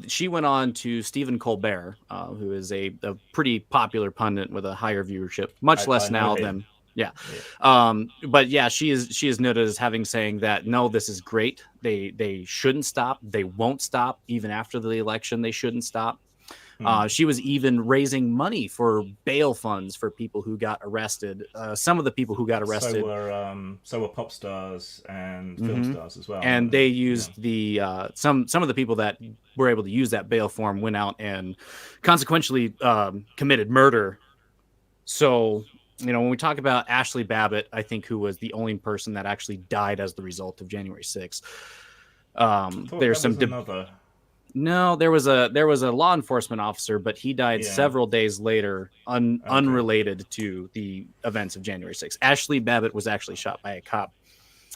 She went on to Stephen Colbert, who is a pretty popular pundit with a higher viewership, much less now than. Yeah. But yeah, she is noted as having saying that no, this is great. They shouldn't stop. They won't stop even after the election. They shouldn't stop. She was even raising money for bail funds for people who got arrested. Some of the people who got arrested. So were pop stars and film stars as well. And they used the some of the people that were able to use that bail form went out and consequentially committed murder. So when we talk about Ashley Babbitt, I think who was the only person that actually died as the result of January 6th. There's some another. No, there was a law enforcement officer, but he died several days later, unrelated to the events of January 6th. Ashley Babbitt was actually shot by a cop.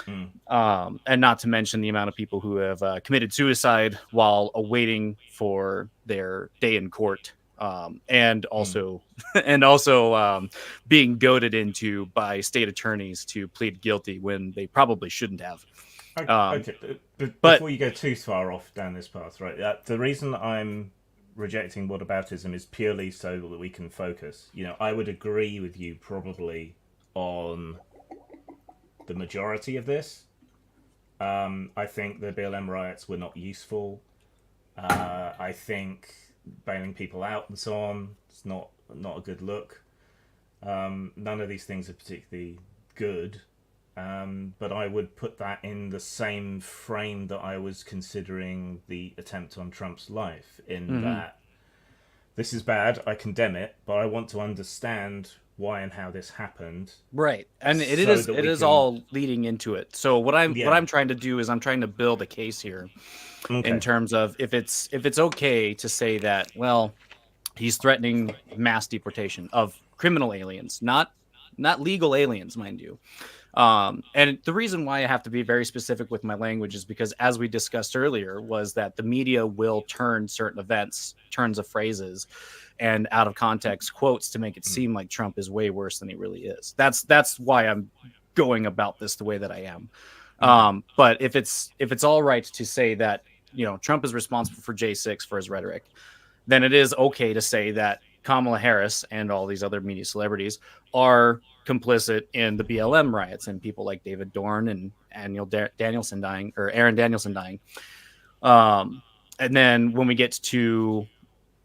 And not to mention the amount of people who have committed suicide while awaiting for their day in court, and also being goaded into by state attorneys to plead guilty when they probably shouldn't have. Okay. But before you go too far off down this path, right? The reason I'm rejecting whataboutism is purely so that we can focus. I would agree with you probably on the majority of this. I think the BLM riots were not useful. I think bailing people out and so on is not a good look. None of these things are particularly good. but I would put that in the same frame that I was considering the attempt on Trump's life, in Mm-hmm. that this is bad, I condemn it, but I want to understand why and how this happened Right, and it so is that it we is can. all leading into it. So what I'm Yeah. trying to do is I'm trying to build a case here in Okay. terms of if it's okay to say that, well, he's threatening mass deportation of criminal aliens, not legal aliens, mind you. And the reason why I have to be very specific with my language is because, as we discussed earlier, was that the media will turn certain events, turns of phrases, and out of context quotes to make it Mm. seem like Trump is way worse than he really is. That's why I'm going about this the way that I am. Okay. But if it's all right to say that, Trump is responsible for J6 for his rhetoric, then it is okay to say that Kamala Harris and all these other media celebrities are complicit in the BLM riots, and people like David Dorn and Danielson dying, or Aaron Danielson dying. And then when we get to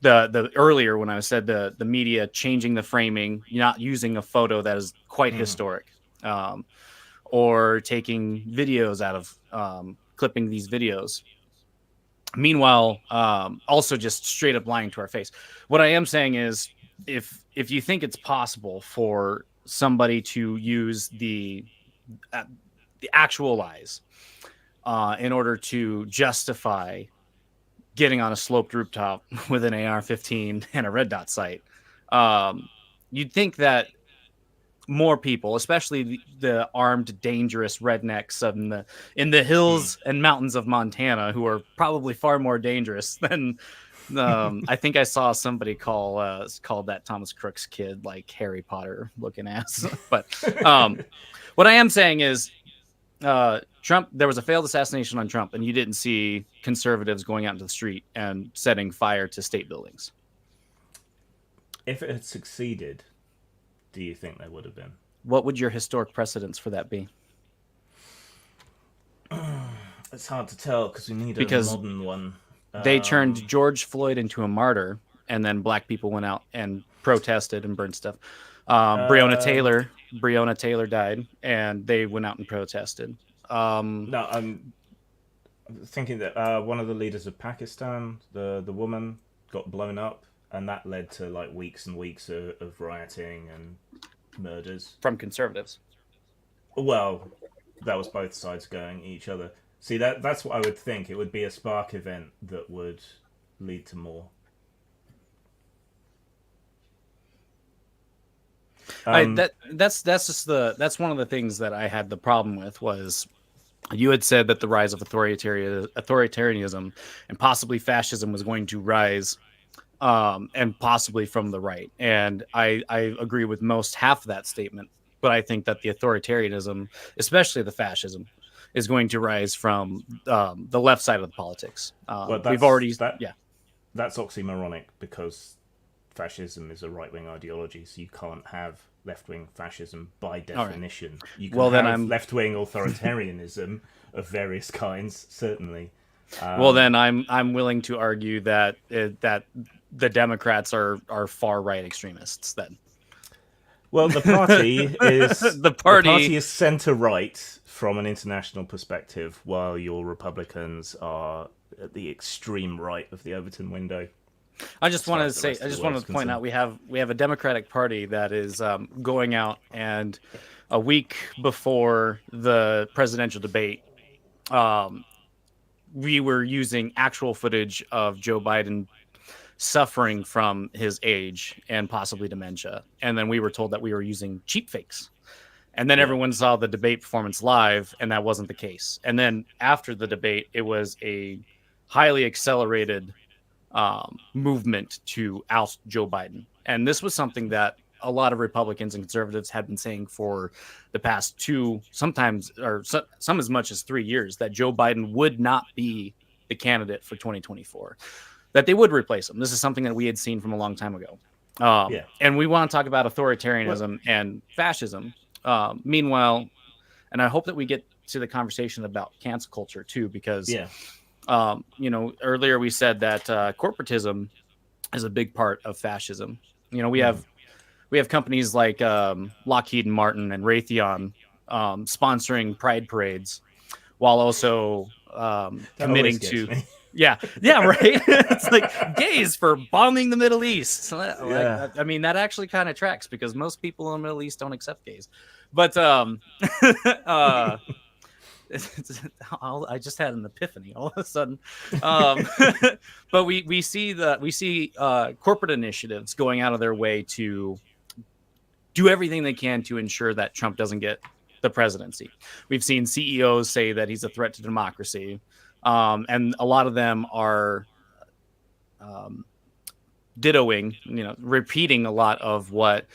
the earlier, when I said the media changing the framing, not using a photo that is quite Mm. historic, um, or taking videos out of clipping these videos. Meanwhile, also just straight up lying to our face. What I am saying is, if you think it's possible for somebody to use uh, the actual lies in order to justify getting on a sloped rooftop with an AR-15 and a red dot sight, um, you'd think that more people, especially the armed, dangerous rednecks in the Mm. hills and mountains of Montana, who are probably far more dangerous than. I think I saw somebody called that Thomas Crook's kid like Harry Potter looking ass. But what I am saying is, Trump. There was a failed assassination on Trump, and you didn't see conservatives going out into the street and setting fire to state buildings. If it had succeeded, do you think there would have been? What would your historic precedents for that be? It's hard to tell because we need a Because modern one. they turned Um, George Floyd into a martyr, and then black people went out and protested and burned stuff. um, Breonna Taylor died, and they went out and protested. Um, no, I'm thinking that one of the leaders of Pakistan, the woman, got blown up, and that led to like weeks and weeks of rioting and murders. from conservatives. Well, that was both sides going at each other. See, that's what I would think. It would be a spark event that would lead to more. I Um, that's just that's one of the things that I had the problem with. Was you had said that the rise of authoritarianism and possibly fascism was going to rise, and possibly from the right. And I agree with most half of that statement. But I think that the authoritarianism, especially the fascism, is going to rise from the left side of the politics. well, We've already, yeah, that's oxymoronic because fascism is a right wing ideology, so you can't have left wing fascism by all right. definition. You can Well, then have I'm left wing authoritarianism of various kinds, certainly. well then I'm willing to argue that that the Democrats are far right extremists. Then Well, the party is the the party. party is centre right from an international perspective, while your Republicans are at the extreme right of the Overton window. I just As far want to as the say, rest I of the just world wanted is to point concerned. out we have a Democratic Party that is going out, and a week before the presidential debate, um, we were using actual footage of Joe Biden suffering from his age and possibly dementia, and then we were told that we were using cheap fakes. And then Yeah. everyone saw the debate performance live, and that wasn't the case. And then after the debate, it was a highly accelerated movement to oust Joe Biden. And this was something that a lot of Republicans and conservatives had been saying for the past two, sometimes, or some as much as 3 years, that Joe Biden would not be the candidate for 2024, that they would replace him. This is something that we had seen from a long time ago. Yeah. And we want to talk about Well, authoritarianism and fascism. Meanwhile, and I hope that we get to the conversation about cancel culture too, because yeah. earlier we said that corporatism is a big part of fascism. We Mm. have companies like Lockheed Martin and Raytheon sponsoring pride parades while also That always committing gets to. me. Yeah, yeah, right. It's like gays for bombing the Middle East. So Yeah. I mean, that actually kind of tracks because most people in the Middle East don't accept gays. But uh, I just had an epiphany all of a sudden. Um, but we see corporate initiatives going out of their way to do everything they can to ensure that Trump doesn't get the presidency. We've seen CEOs say that he's a threat to democracy, and a lot of them are um, dittoing, repeating a lot of what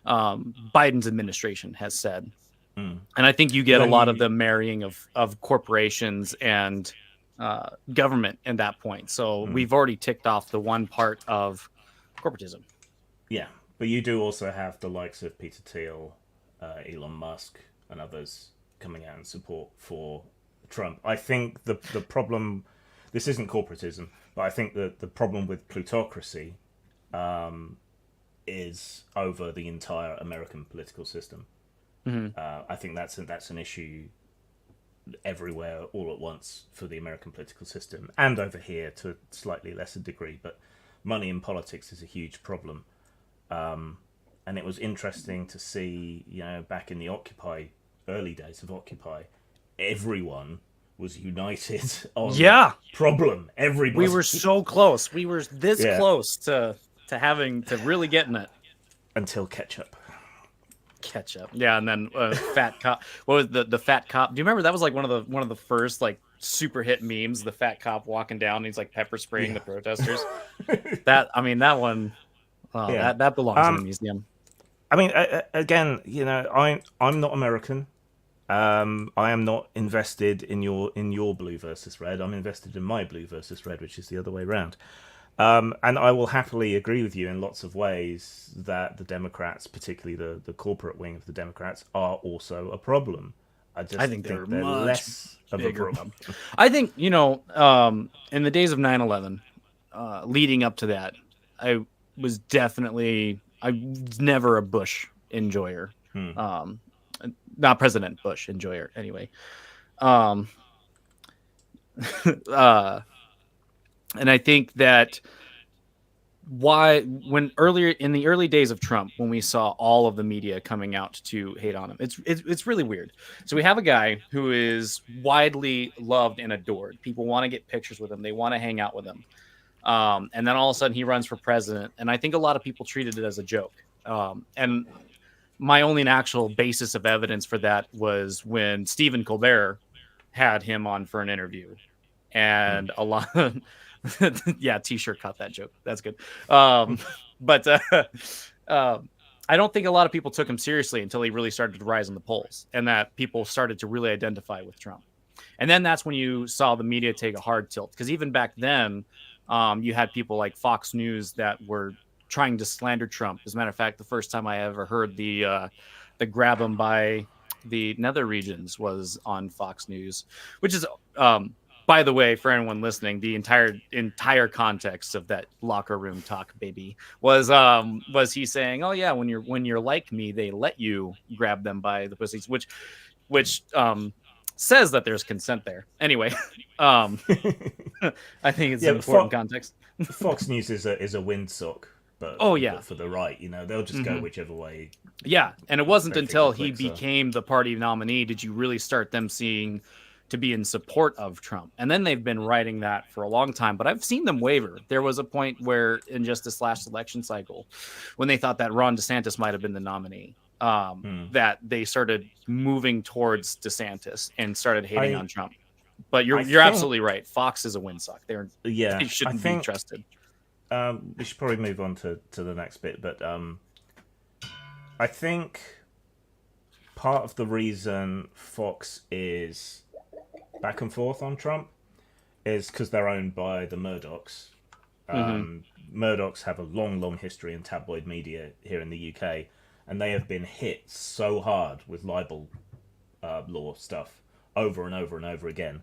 Biden's administration has said. Mm. And I think you But get a then lot of you, the marrying of corporations and government at that point. So we've already ticked off the one part of corporatism. yeah, but you do also have the likes of Peter Thiel, Elon Musk, and others coming out in support for Trump. I think the problem, this isn't corporatism, but I think that the problem with plutocracy is over the entire American political system. Mm-hmm. I think that's an issue everywhere all at once for the American political system, and over here to a slightly lesser degree. But money in politics is a huge problem. And it was interesting to see, back in the early days of Occupy, everyone was united on Yeah, problem. Everybody. we were so close. We were this Yeah. close to having to really getting it. Until ketchup. Ketchup. Yeah, and then fat cop. What was the fat cop? Do you remember that was like one of the first like super hit memes? The fat cop walking down, and he's like pepper spraying the protesters. That one. Oh, Yeah. that belongs in a museum. I mean, again, I'm not American. I am not invested in your blue versus red. I'm invested in my blue versus red, which is the other way around. And I will happily agree with you in lots of ways that the Democrats, particularly the corporate wing of the Democrats, are also a problem. I think they're much less of a problem. I think, in the days of 9/11, leading up to that, I was never a Bush enjoyer. Not President Bush enjoyer, anyway. And I think that when earlier in the early days of Trump, when we saw all of the media coming out to hate on him, it's really weird. So we have a guy who is widely loved and adored. People want to get pictures with him. They want to hang out with him. And then all of a sudden he runs for president. And I think a lot of people treated it as a joke. And my only actual basis of evidence for that was when Stephen Colbert had him on for an interview. And a lot of, yeah, T-shirt caught that joke. That's good. But I don't think a lot of people took him seriously until he really started to rise in the polls and that people started to really identify with Trump. And then that's when you saw the media take a hard tilt. Because even back then, you had people like Fox News that were trying to slander Trump. As a matter of fact, the first time I ever heard the grab him by the nether regions was on Fox News, which is, by the way, for anyone listening, the entire context of that locker room talk, baby, was he saying, "Oh yeah, when you're like me, they let you grab them by the pussies," which says that there's consent there. Anyway, I think it's an important context. Fox News is a windsock, but for the right, they'll just go whichever way. Yeah, and it wasn't until he became the party nominee did you really start them seeing to be in support of Trump. And then they've been writing that for a long time, but I've seen them waver. There was a point where in just this last election cycle, when they thought that Ron DeSantis might have been the nominee, that they started moving towards DeSantis and started hating on Trump. But you're absolutely right. Fox is a windsock. They shouldn't be trusted. We should probably move on to the next bit, but I think part of the reason Fox is back and forth on Trump is because they're owned by the Murdochs. Murdochs have a long history in tabloid media here in the UK, and they have been hit so hard with libel law stuff over and over and over again.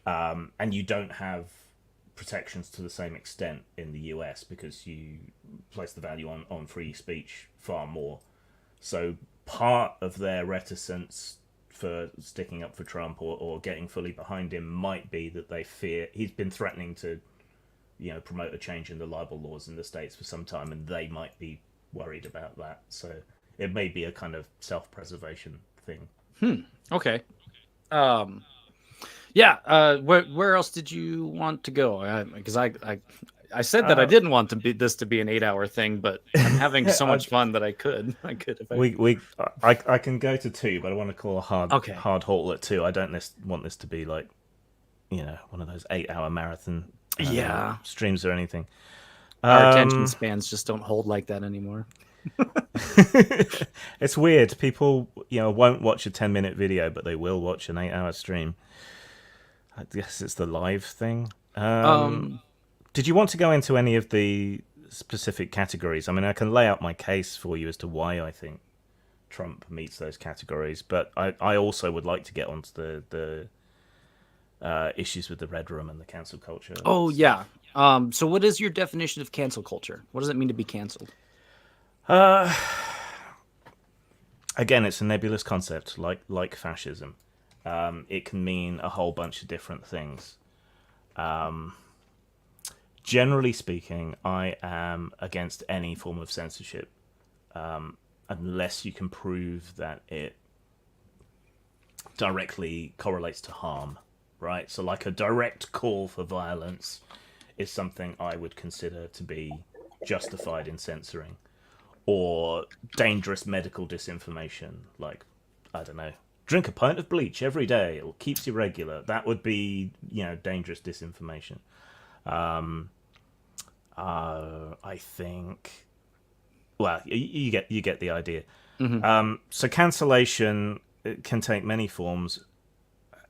And you don't have protections to the same extent in the US because you place the value on free speech far more. So part of their reticence for sticking up for Trump or getting fully behind him might be that they fear he's been threatening to, promote a change in the libel laws in the States for some time, and they might be worried about that. So it may be a kind of self-preservation thing. Okay. Yeah. Where else did you want to go? Because I said that I didn't want this to be an 8-hour thing, but I'm having so much fun that I could. If I can go to 2, but I want to call a hard Okay. halt at 2. I don't want this to be like, one of those 8-hour marathon streams or anything. Our attention spans just don't hold like that anymore. It's weird. People, won't watch a 10-minute video, but they will watch an 8-hour stream. I guess it's the live thing. Did you want to go into any of the specific categories? I mean, I can lay out my case for you as to why I think Trump meets those categories, but I also would like to get onto the issues with the Red Room and the cancel culture. Oh, yeah. So what is your definition of cancel culture? What does it mean to be canceled? Again, it's a nebulous concept, like fascism. It can mean a whole bunch of different things. Generally speaking, I am against any form of censorship, unless you can prove that it directly correlates to harm, right? So like a direct call for violence is something I would consider to be justified in censoring. Or dangerous medical disinformation, like, I don't know, drink a pint of bleach every day, it keeps you regular. That would be, dangerous disinformation. I think, well, you get the idea. Mm-hmm. So cancellation can take many forms.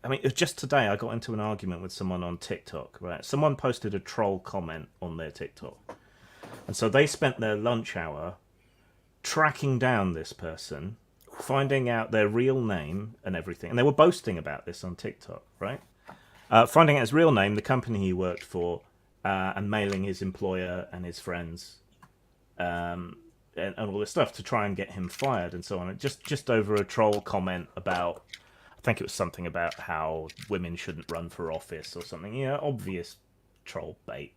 I mean, just today I got into an argument with someone on TikTok, right? Someone posted a troll comment on their TikTok. And so they spent their lunch hour tracking down this person, finding out their real name and everything. And they were boasting about this on TikTok, right? Finding out his real name, the company he worked for, and mailing his employer and his friends and all this stuff to try and get him fired and so on. Just over a troll comment about, I think it was something about how women shouldn't run for office or something. Obvious troll bait.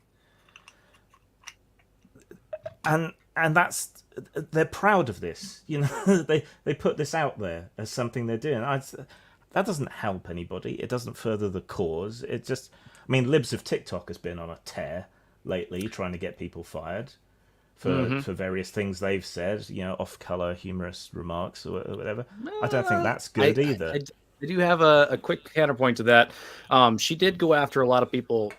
And that's, they're proud of this. They put this out there as something they're doing. That doesn't help anybody. It doesn't further the cause. It just, I mean, Libs of TikTok has been on a tear lately, trying to get people fired for various things they've said, off-color, humorous remarks or whatever. I don't think that's good either. I do have a quick counterpoint to that. She did go after a lot of people.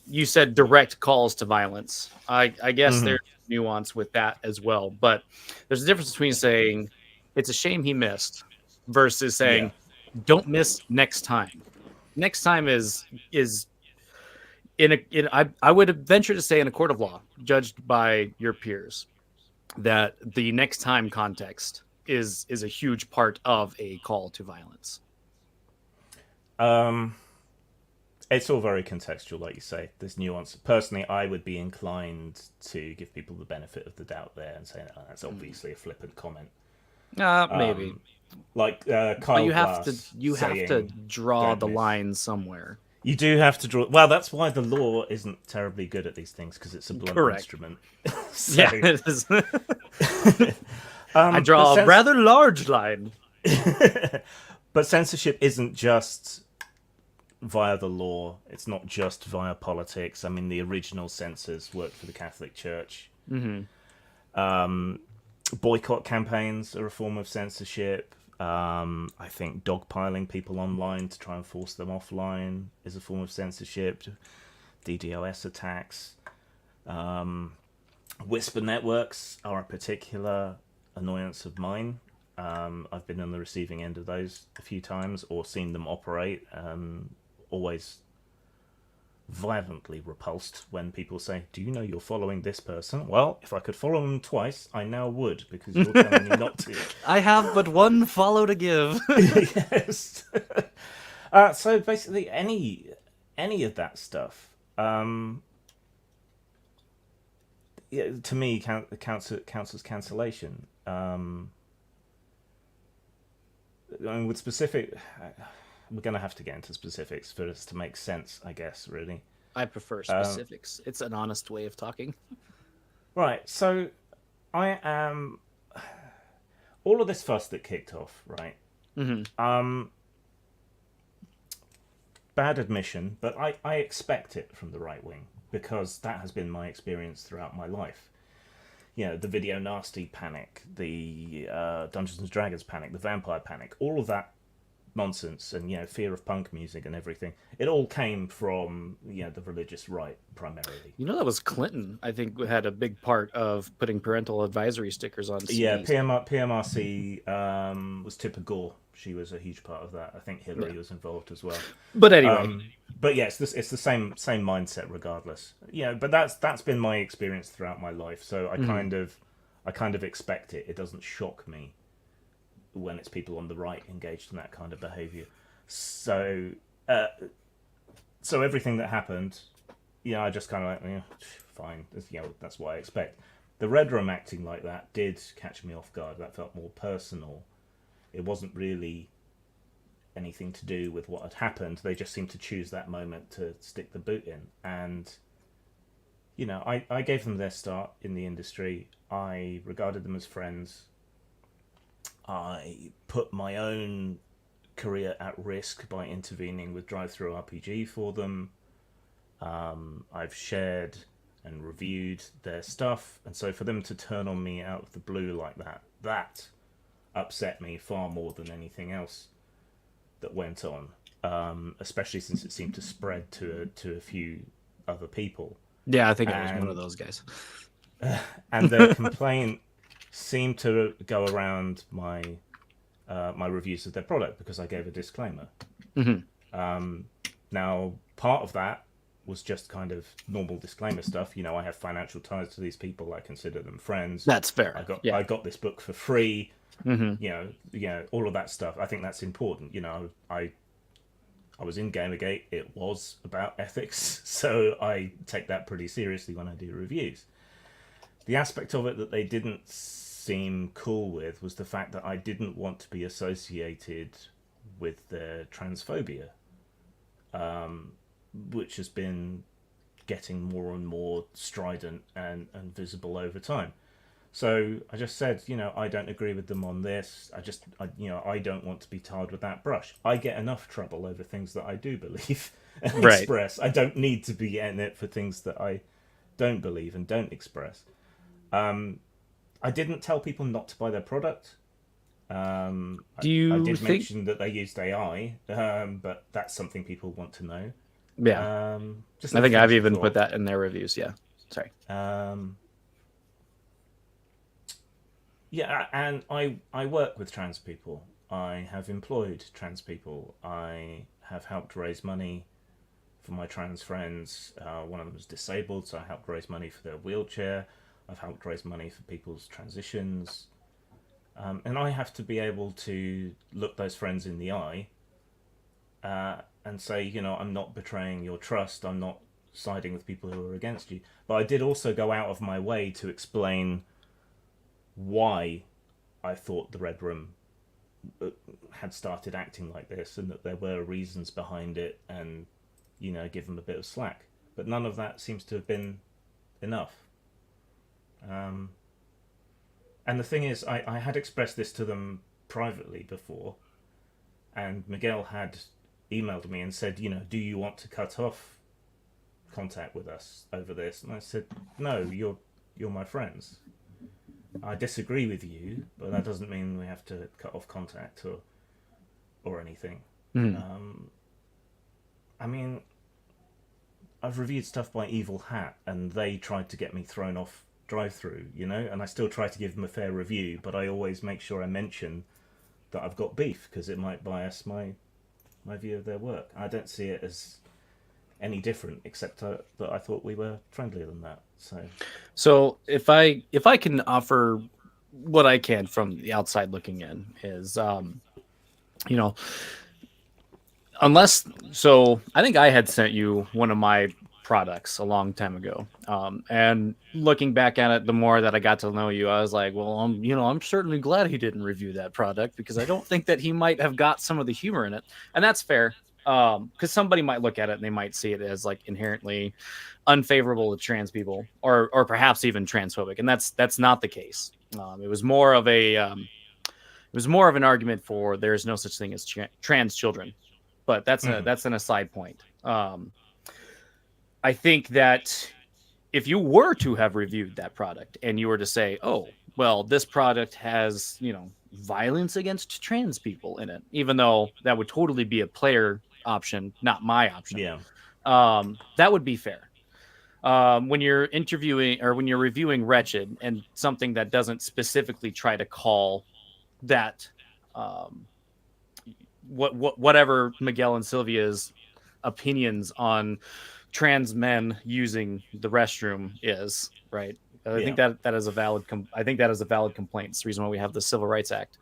You said direct calls to violence. I guess there's nuance with that as well. But there's a difference between saying it's a shame he missed versus saying don't miss next time. Next time is I would venture to say in a court of law, judged by your peers, that the next time context is a huge part of a call to violence. It's all very contextual, like you say. There's nuance. Personally, I would be inclined to give people the benefit of the doubt there and say, that's obviously a flippant comment. Maybe. Like Kyle but you Glass have to draw the line somewhere. You do have to draw. Well, that's why the law isn't terribly good at these things, because it's a blunt instrument. Yeah, it is. I draw a rather large line. But censorship isn't just via the law. It's not just via politics. I mean, the original censors worked for the Catholic Church. Boycott campaigns are a form of censorship. I think dogpiling people online to try and force them offline is a form of censorship. DDoS attacks. Whisper networks are a particular annoyance of mine. I've been on the receiving end of those a few times or seen them operate. Always violently repulsed when people say, do you know you're following this person? Well, if I could follow them twice, I now would, because you're telling me not to. I have but one follow to give. Yes. So basically any of that stuff, to me counts as cancellation. I mean, with specific, we're going to have to get into specifics for this to make sense, I guess. Really. I prefer specifics. It's an honest way of talking. Right. So I am. All of this fuss that kicked off, right? Bad admission, but I expect it from the right wing because that has been my experience throughout my life. The video nasty panic, the Dungeons and Dragons panic, the vampire panic, all of that nonsense, and fear of punk music and everything. It all came from the religious right primarily. That was Clinton. I think had a big part of putting parental advisory stickers on CDs. Yeah, PMRC was Tipper Gore. She was a huge part of that. I think Hillary was involved as well. But anyway, but yeah, it's the same mindset regardless. But that's been my experience throughout my life. So I kind of expect it. It doesn't shock me when it's people on the right engaged in that kind of behavior. So everything that happened, I just kind of like, fine. That's what I expect. The Red Room acting like that did catch me off guard. That felt more personal. It wasn't really anything to do with what had happened. They just seemed to choose that moment to stick the boot in. And, I gave them their start in the industry. I regarded them as friends. I put my own career at risk by intervening with Drive-Thru RPG for them. I've shared and reviewed their stuff. And so for them to turn on me out of the blue like that upset me far more than anything else that went on, especially since it seemed to spread to a few other people. Yeah, I think I was one of those guys. And their complaint seemed to go around my reviews of their product because I gave a disclaimer. Now, part of that was just kind of normal disclaimer stuff. I have financial ties to these people. I consider them friends. That's fair. I got this book for free. All of that stuff. I think that's important. I was in Gamergate. It was about ethics, so I take that pretty seriously when I do reviews. The aspect of it that they didn't seem cool with was the fact that I didn't want to be associated with their transphobia, which has been getting more and more strident and visible over time. So I just said, I don't agree with them on this. I don't want to be tarred with that brush. I get enough trouble over things that I do believe and express. I don't need to be in it for things that I don't believe and don't express. I didn't tell people not to buy their product. I did mention that they used AI, but that's something people want to know. Yeah. I think I've even put that in their reviews. Yeah. Sorry. Yeah, and I work with trans people. I have employed trans people. I have helped raise money for my trans friends. One of them was disabled, so I helped raise money for their wheelchair. I've helped raise money for people's transitions. And I have to be able to look those friends in the eye and say, I'm not betraying your trust. I'm not siding with people who are against you. But I did also go out of my way to explain why I thought the Red Room had started acting like this and that there were reasons behind it and, give them a bit of slack. But none of that seems to have been enough. And the thing is, I had expressed this to them privately before, and Miguel had emailed me and said, do you want to cut off contact with us over this? And I said, no, you're my friends. I disagree with you, but that doesn't mean we have to cut off contact or anything. I mean, I've reviewed stuff by Evil Hat, and they tried to get me thrown off Drive-Thru, and I still try to give them a fair review, but I always make sure I mention that I've got beef, because it might bias my view of their work. I don't see it as any different, except that I thought we were friendlier than that. So if I can offer what I can from the outside looking in is, unless, so I think I had sent you one of my products a long time ago. And looking back at it, the more that I got to know you, I was like, well, I'm certainly glad he didn't review that product, because I don't think that he might have got some of the humor in it. And that's fair. Because somebody might look at it and they might see it as like inherently unfavorable to trans people, or perhaps even transphobic. And that's not the case. It was more of an argument for there's no such thing as trans children. But that's an aside point. I think that if you were to have reviewed that product and you were to say, oh, well, this product has, violence against trans people in it, even though that would totally be a player option, not my option. Yeah. That would be fair. When you're interviewing or when you're reviewing Wretched and something that doesn't specifically try to call that whatever Miguel and Sylvia's opinions on trans men using the restroom is, right? I think that is a valid complaint. It's the reason why we have the Civil Rights Act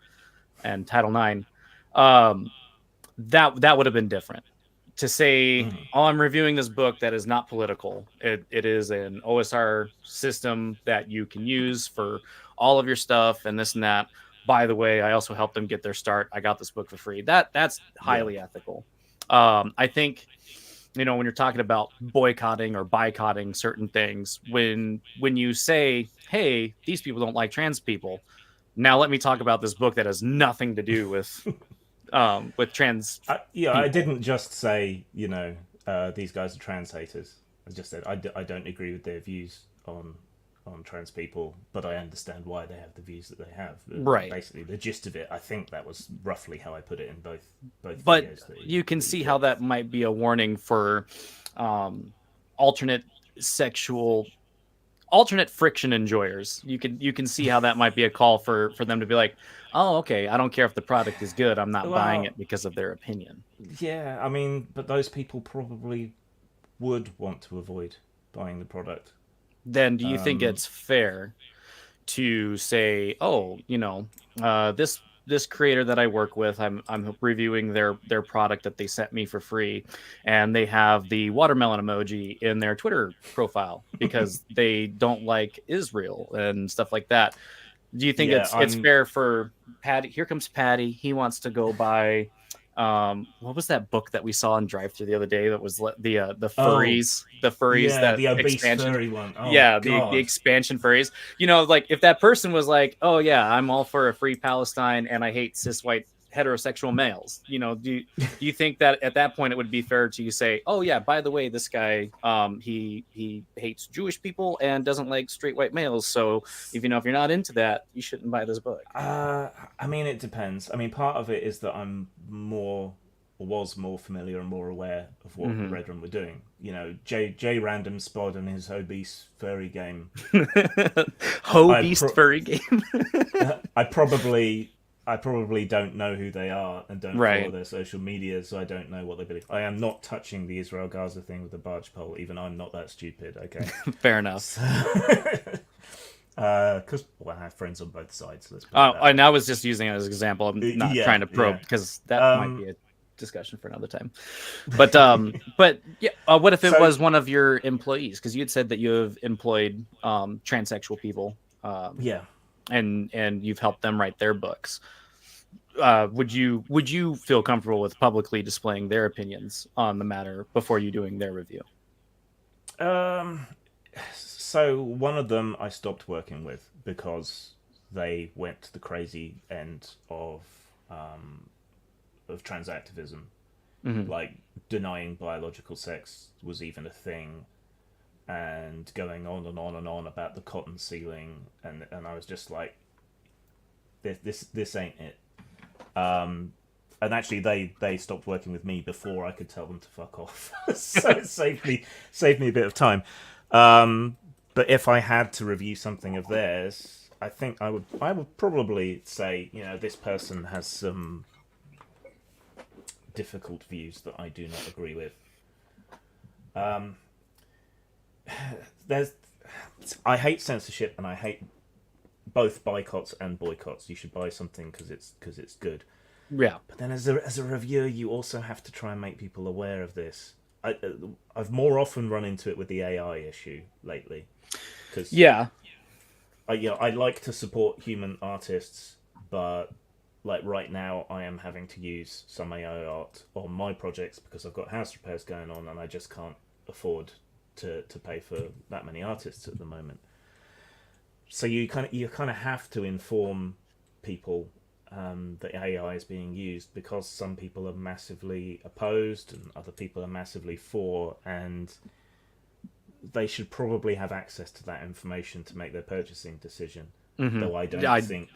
and Title IX. That would have been different. To say, oh, I'm reviewing this book that is not political. It is an OSR system that you can use for all of your stuff and this and that. By the way, I also helped them get their start. I got this book for free. That's highly ethical. I think, when you're talking about boycotting or boycotting certain things, when you say, hey, these people don't like trans people, now let me talk about this book that has nothing to do with trans people. I didn't just say, these guys are trans haters. I just said I don't agree with their views on trans people, but I understand why they have the views that they have. Right. Basically, the gist of it, I think that was roughly how I put it in both but videos. You can see how that might be a warning for alternate friction enjoyers. You can see how that might be a call for them to be like, oh, okay, I don't care if the product is good, I'm not buying it because of their opinion. Yeah, I mean, but those people probably would want to avoid buying the product. Then do you think it's fair to say, oh, this creator that I work with, I'm reviewing their product that they sent me for free, and they have the watermelon emoji in their Twitter profile because they don't like Israel and stuff like that. Do you think it's fair for Paddy? Here comes Paddy. He wants to go buy what was that book that we saw in drive-thru the other day that was the furries, that the obese expansion furry one. The expansion furries, like if that person was like, oh yeah, I'm all for a free Palestine and I hate cis white heterosexual males, do you think that at that point it would be fair to say, oh yeah, by the way, this guy he hates Jewish people and doesn't like straight white males, so if you're not into that, you shouldn't buy this book? I mean, it depends. I mean, part of it is that I'm was more familiar and more aware of what Red Room were doing. J Random Spod and his obese furry game. Furry game. I probably don't know who they are and don't follow their social media, so I don't know what they believe. I am not touching the Israel Gaza thing with the barge pole, even I'm not that stupid, okay? Fair enough. Because I have friends on both sides. Let's put it that way. And I was just using it as an example. I'm not trying to probe, because that might be a discussion for another time. But what if it was one of your employees? Because you had said that you have employed transsexual people. And you've helped them write their books. Would you feel comfortable with publicly displaying their opinions on the matter before you doing their review? So one of them I stopped working with because they went to the crazy end of trans activism, like denying biological sex was even a thing, and going on and on and on about the cotton ceiling, and I was just like, this ain't it. And actually, they stopped working with me before I could tell them to fuck off, so it saved me a bit of time. But if I had to review something of theirs, I think I would probably say, this person has some difficult views that I do not agree with. I hate censorship, and I hate both boycotts and boycotts. You should buy something because it's good. Yeah. But then as a reviewer, you also have to try and make people aware of this. I've more often run into it with the AI issue lately, because Yeah. I like to support human artists, but like right now I am having to use some AI art on my projects because I've got house repairs going on and I just can't afford to pay for that many artists at the moment. So you kind of have to inform people that AI is being used, because some people are massively opposed and other people are massively for, and they should probably have access to that information to make their purchasing decision. Hmm. Though I Yeah, don't think,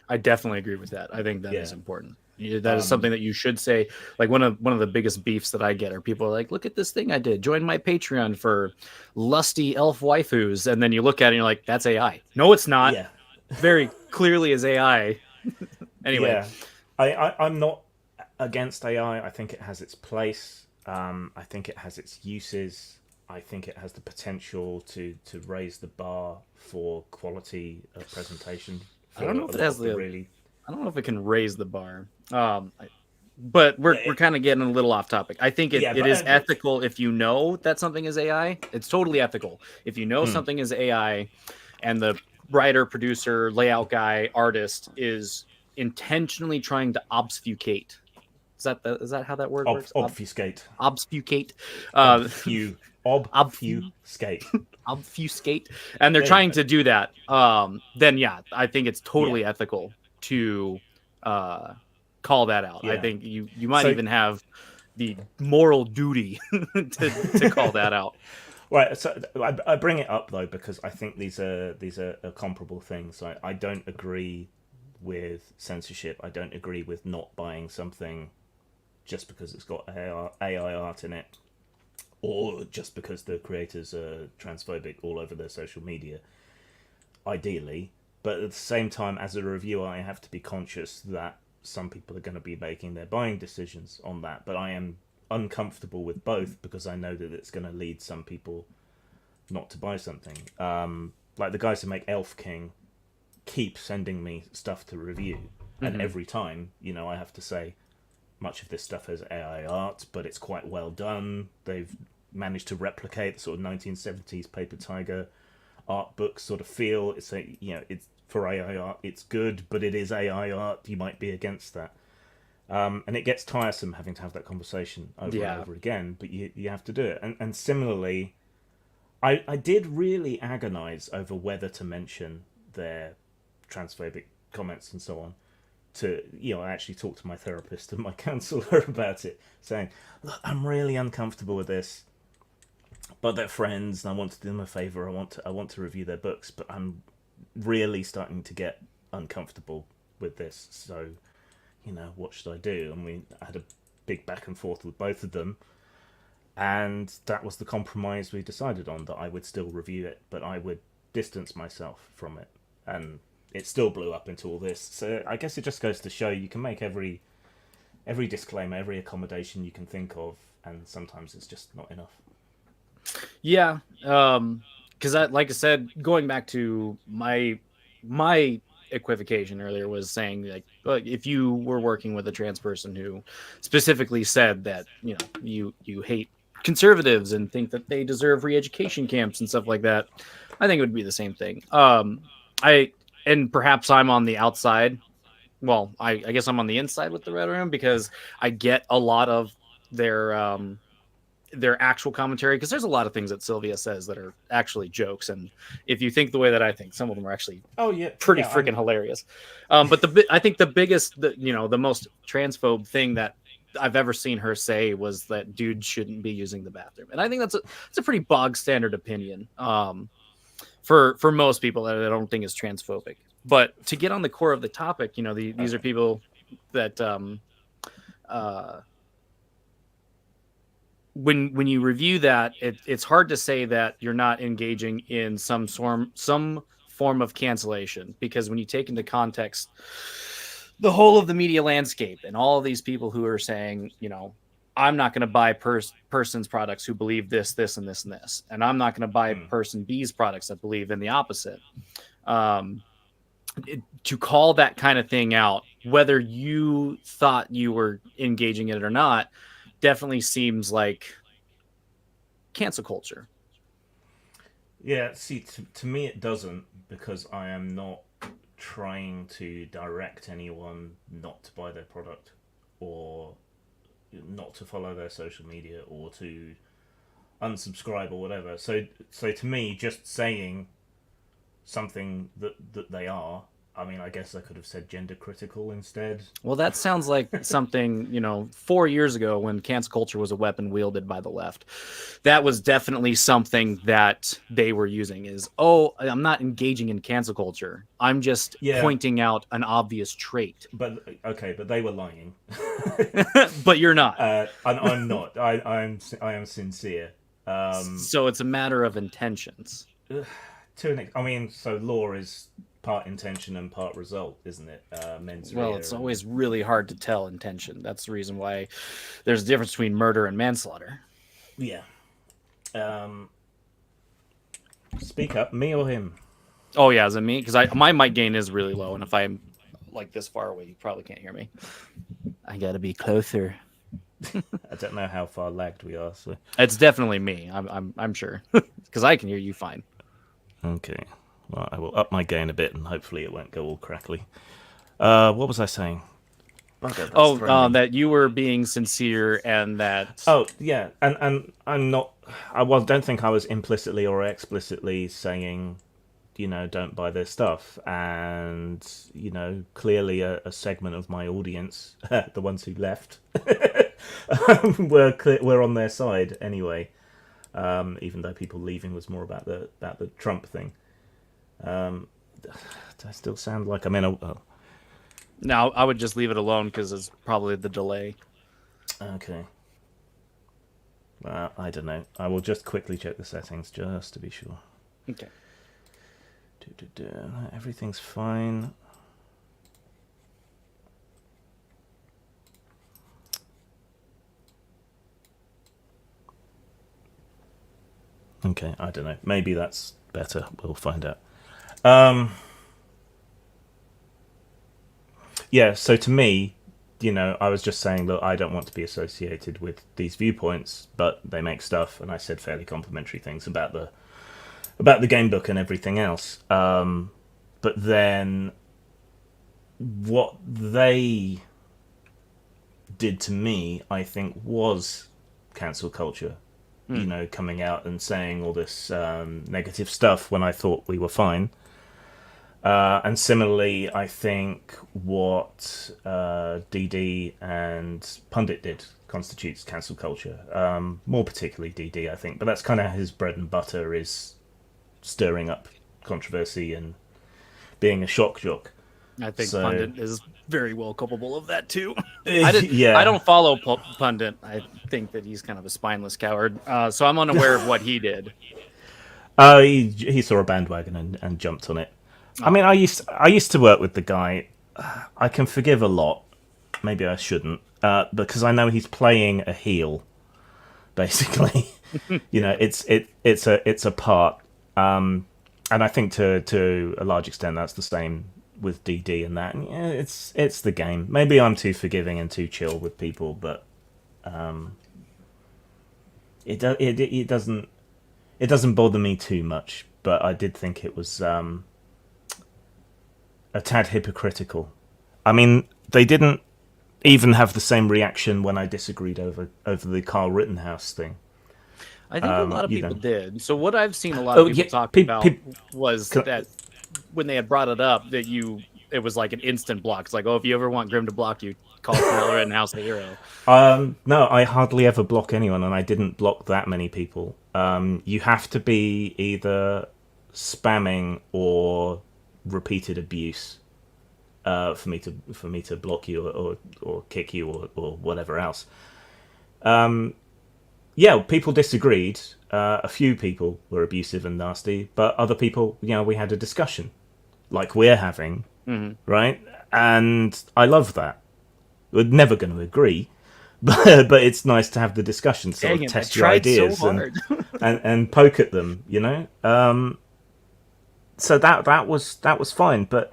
I definitely agree with that. I think that is yeah, important. That is something that you should say. Like one of the biggest beefs that I get are people are like, "Look at this thing I did. Join my Patreon for lusty elf waifus," and then you look at it and you're like, "That's AI." No, it's not. yeah, Very clearly is AI. Anyway, yeah. I'm not against AI. I think it has its place. I think it has its uses. I think it has the potential to raise the bar for quality of presentation I for don't know a if it lot has of the the. really. I don't know if it can raise the bar. But Yeah, we're kind of getting a little off topic. I think yeah, it but is ethical if you know that something is AI. It's totally ethical. If you know mm, something is AI and the writer, producer, layout guy, artist is intentionally trying to obfuscate. Is that how that word works? obfuscate, Obfuscate. Uh, obfu, obfu, obfuscate. obfuscate. And they're There you trying go. to do that. Then yeah, I think it's Yeah, totally ethical to uh, call that out. I yeah. think you might So even have the moral duty to call that out. right, so I bring it up though because I think these are comparable things. I don't agree with censorship. I don't agree with not buying something just because it's got AI art in it, or just because the creators are transphobic all over their social media. Ideally, but at the same time, as a reviewer, I have to be conscious that some people are going to be making their buying decisions on that. But I am uncomfortable with both because I know that it's going to lead some people not to buy something. Like the guys who make Elf King keep sending me stuff to review, and Mm-hmm. every time, I have to say much of this stuff has AI art, but it's quite well done. They've managed to replicate the sort of 1970s Paper Tiger art book sort of feel. It's for AI art, it's good, but it is AI art. You might be against that. And it gets tiresome having to have that conversation over and Yeah. over again, but you have to do it. And similarly, I did really agonize over whether to mention their transphobic comments and so on. I actually talked to my therapist and my counsellor about it, saying, "Look, I'm really uncomfortable with this, but they're friends, and I want to do them a favor. I want to review their books, but I'm really starting to get uncomfortable with this. So, what should I do?" And we had a big back and forth with both of them, and that was the compromise we decided on, that I would still review it, but I would distance myself from it. And it still blew up into all this. So I guess it just goes to show you can make every disclaimer, every accommodation you can think of, and sometimes it's just not enough. Yeah. Because like I said, going back to my equivocation earlier was saying like, look, if you were working with a trans person who specifically said that you hate conservatives and think that they deserve re-education camps and stuff like that, I think it would be the same thing. I and perhaps I'm on the outside. Well, I guess I'm on the inside with the Red Room because I get a lot of their actual commentary, because there's a lot of things that Sylvia says that are actually jokes, and if you think the way that I think, some of them are actually Oh yeah, pretty yeah. freaking hilarious. But I think the biggest, the most transphobe thing that I've ever seen her say was that dudes shouldn't be using the bathroom, and I think it's a pretty bog standard opinion for most people that I don't think is transphobic. But to get on the core of the topic, these are people that uh, when you review that, it's hard to say that you're not engaging in some form of cancellation, because when you take into context the whole of the media landscape and all of these people who are saying, I'm not going to buy person's products who believe this and this and this, and I'm not going to buy Mm. person B's products that believe in the opposite. Um, to call that kind of thing out, whether you thought you were engaging in it or not, definitely seems like cancel culture? Yeah, see, to me it doesn't, because I am not trying to direct anyone not to buy their product or not to follow their social media or to unsubscribe or whatever. So to me, just saying something that they are. I mean, I guess I could have said gender critical instead. Well, that sounds like something, 4 years ago when cancel culture was a weapon wielded by the left. That was definitely something that they were using is, oh, I'm not engaging in cancel culture. I'm just Yeah, pointing out an obvious trait. but okay, but they were lying. But you're not. I'm not. I am sincere. So it's a matter of intentions. I mean, so law is part intention and part result, isn't it? Mens rea. Well, it's always really hard to tell intention. That's the reason why there's a difference between murder and manslaughter. Yeah. Speak up, me or him? Oh yeah, is it me? Because my mic gain is really low, and if I'm like this far away, you probably can't hear me. I gotta be closer. I don't know how far lagged we are. So It's definitely me. I'm sure because I can hear you fine. okay. Well, I will up my gain a bit, and hopefully it won't go all crackly. What was I saying? Oh, that you were being sincere and that. Oh yeah, and I'm not. Don't think I was implicitly or explicitly saying, don't buy their stuff. And clearly a segment of my audience, the ones who left, were on their side anyway. Even though people leaving was more about the Trump thing. Do I still sound like I'm in a? No, I would just leave it alone because it's probably the delay. Okay. Well, I don't know. I will just quickly check the settings just to be sure. Okay. Everything's fine. Okay, I don't know. Maybe that's better. We'll find out. Yeah, so to me, I was just saying that I don't want to be associated with these viewpoints, but they make stuff, and I said fairly complimentary things about the game book and everything else. But then what they did to me, I think, was cancel culture. Coming out and saying all this negative stuff when I thought we were fine. And similarly, I think what DD and Pundit did constitutes cancel culture. More particularly DD, I think. But that's kind of his bread and butter, is stirring up controversy and being a shock jock. I think Pundit is very well culpable of that too. Yeah. I don't follow Pundit. I think that he's kind of a spineless coward. So I'm unaware of what he did. He saw a bandwagon and jumped on it. I mean, I used to work with the guy. I can forgive a lot. Maybe I shouldn't, because I know he's playing a heel. Basically, it's a part, and I think to a large extent that's the same with DD and that. And yeah, it's the game. Maybe I'm too forgiving and too chill with people, but it doesn't bother me too much. But I did think it was a tad hypocritical. I mean, they didn't even have the same reaction when I disagreed over the Carl Rittenhouse thing. I think a lot of people did. So what I've seen a lot of people talk about was that when they had brought it up, that it was like an instant block. It's like, oh, if you ever want Grim to block you, call Carl Rittenhouse a hero. No, I hardly ever block anyone, and I didn't block that many people. You have to be either spamming or repeated abuse for me to block you or kick you or whatever else. Yeah, people disagreed. A few people were abusive and nasty, but other people, we had a discussion like we're having, right? And I love that. We're never going to agree, but it's nice to have the discussion, sort of test your ideas and poke at them, So that was fine, but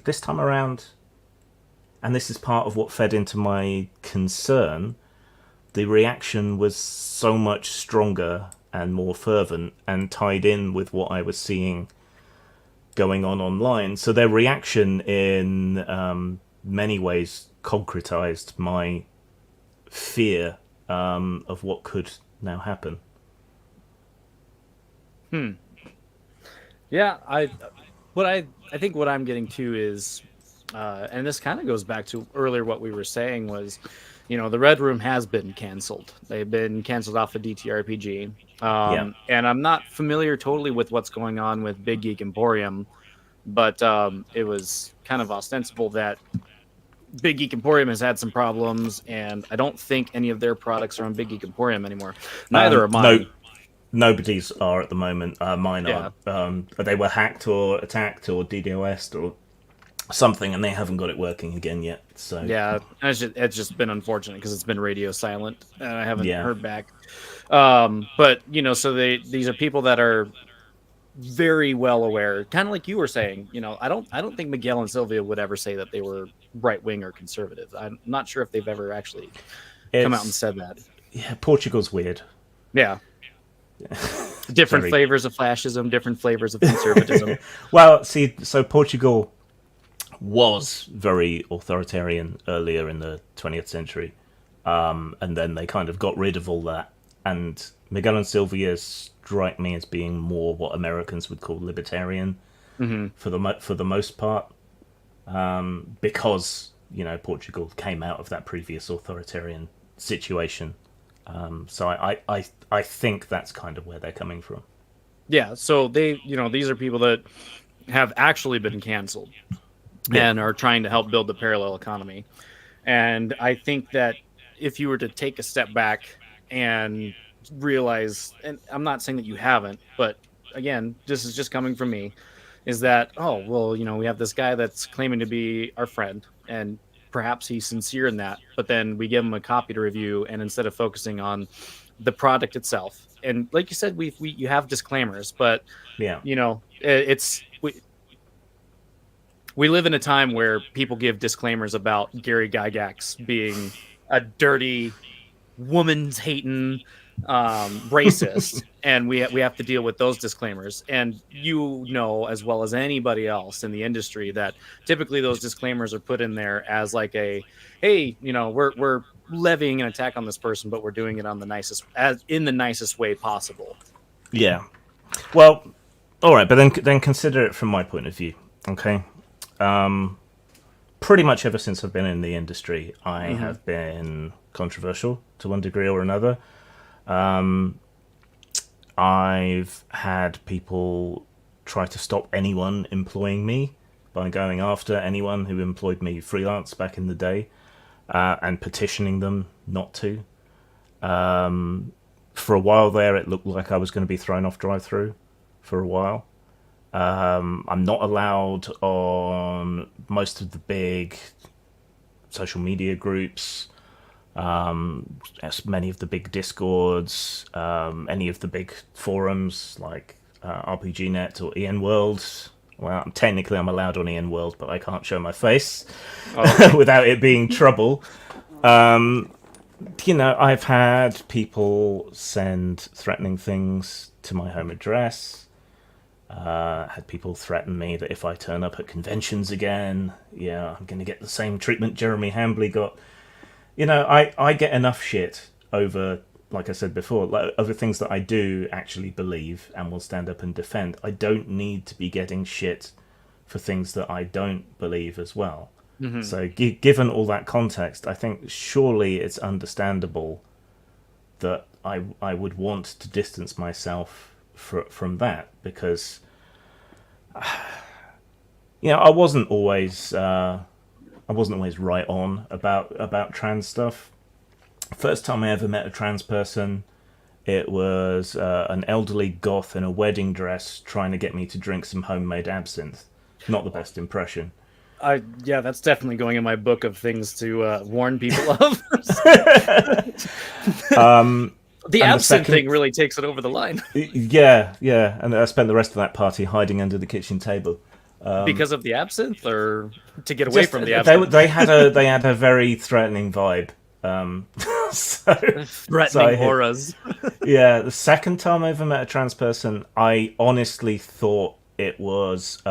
this time around, and this is part of what fed into my concern, the reaction was so much stronger and more fervent and tied in with what I was seeing going on online. So their reaction in many ways concretized my fear of what could now happen. Yeah, I think what I'm getting to is, and this kind of goes back to earlier what we were saying was, the Red Room has been canceled. They've been canceled off of DTRPG, Yeah. and I'm not familiar totally with what's going on with Big Geek Emporium, but it was kind of ostensible that Big Geek Emporium has had some problems, and I don't think any of their products are on Big Geek Emporium anymore. Neither are mine. No, nobody's are at the moment. Mine Yeah. are. They were hacked or attacked or DDoS'd or something, and they haven't got it working again yet. So Yeah, it's just been unfortunate because it's been radio silent, and I haven't Yeah. heard back. But so these are people that are very well aware, kind of like you were saying. I don't think Miguel and Sylvia would ever say that they were right wing or conservative. I'm not sure if they've ever actually come out and said that. Yeah, Portugal's weird. Yeah. Different Very- flavors of fascism, different flavors of conservatism. Well, see, so Portugal was very authoritarian earlier in the 20th century, and then they kind of got rid of all that. And Miguel and Sylvia strike me as being more what Americans would call libertarian for the most part, because Portugal came out of that previous authoritarian situation. So I think that's kind of where they're coming from. Yeah, so these are people that have actually been canceled and are trying to help build the parallel economy. And I think that if you were to take a step back and realize, and I'm not saying that you haven't, but again, this is just coming from me, is that, we have this guy that's claiming to be our friend, and perhaps he's sincere in that, but then we give him a copy to review, and instead of focusing on the product itself, and like you said, you have disclaimers, but Yeah. we live in a time where people give disclaimers about Gary Gygax being a dirty, woman's hating racist, and we have to deal with those disclaimers. And as well as anybody else in the industry that typically those disclaimers are put in there as like a, hey, we're levying an attack on this person, but we're doing it in the nicest way possible. Yeah. Well, all right, but then consider it from my point of view. Okay. Pretty much ever since I've been in the industry, I have been controversial to one degree or another. I've had people try to stop anyone employing me by going after anyone who employed me freelance back in the day, and petitioning them not to. For a while there, it looked like I was going to be thrown off drive-through for a while. I'm not allowed on most of the big social media groups, as many of the big Discords, any of the big forums like RPGNet or EN World. Well, technically I'm allowed on EN World, but I can't show my face without it being trouble. I've had people send threatening things to my home address. Had people threaten me that if I turn up at conventions again, I'm going to get the same treatment Jeremy Hambley got. I get enough shit over, like I said before, over things that I do actually believe and will stand up and defend. I don't need to be getting shit for things that I don't believe as well. Mm-hmm. So given all that context, I think surely it's understandable that I would want to distance myself from that, because I wasn't always right on about trans stuff. First time I ever met a trans person, it was an elderly goth in a wedding dress trying to get me to drink some homemade absinthe. Not the best impression. That's definitely going in my book of things to warn people of. The absinthe thing really takes it over the line. Yeah, and I spent the rest of that party hiding under the kitchen table. Because of the absinthe, or to get away from the absinthe? They had a very threatening vibe. so, so Threatening auras. yeah, the second time I ever met a trans person, I honestly thought it was.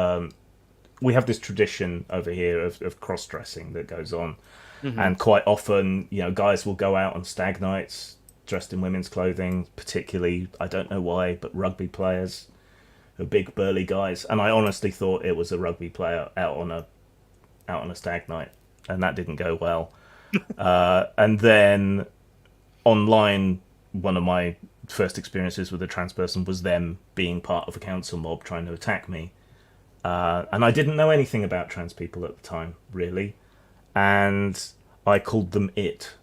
We have this tradition over here of cross dressing that goes on, and quite often, guys will go out on stag nights dressed in women's clothing. Particularly, I don't know why, but rugby players, are big burly guys, and I honestly thought it was a rugby player out on a stag night, and that didn't go well. And then online, one of my first experiences with a trans person was them being part of a council mob trying to attack me. And I didn't know anything about trans people at the time, really. And I called them it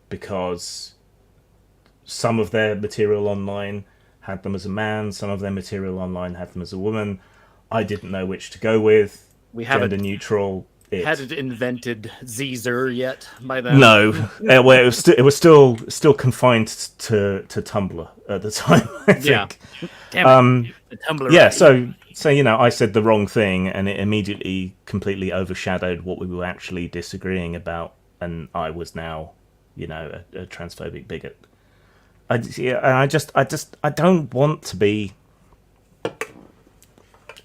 because some of their material online had them as a man, some of their material online had them as a woman. I didn't know which to go with. We haven't gender neutral. hadn't invented Zer yet by then. No, well, it was still confined to Tumblr at the time. I think. Yeah, damn it. The Tumblr. Yeah, right. so I said the wrong thing, and it immediately completely overshadowed what we were actually disagreeing about, and I was now, a transphobic bigot. I don't want to be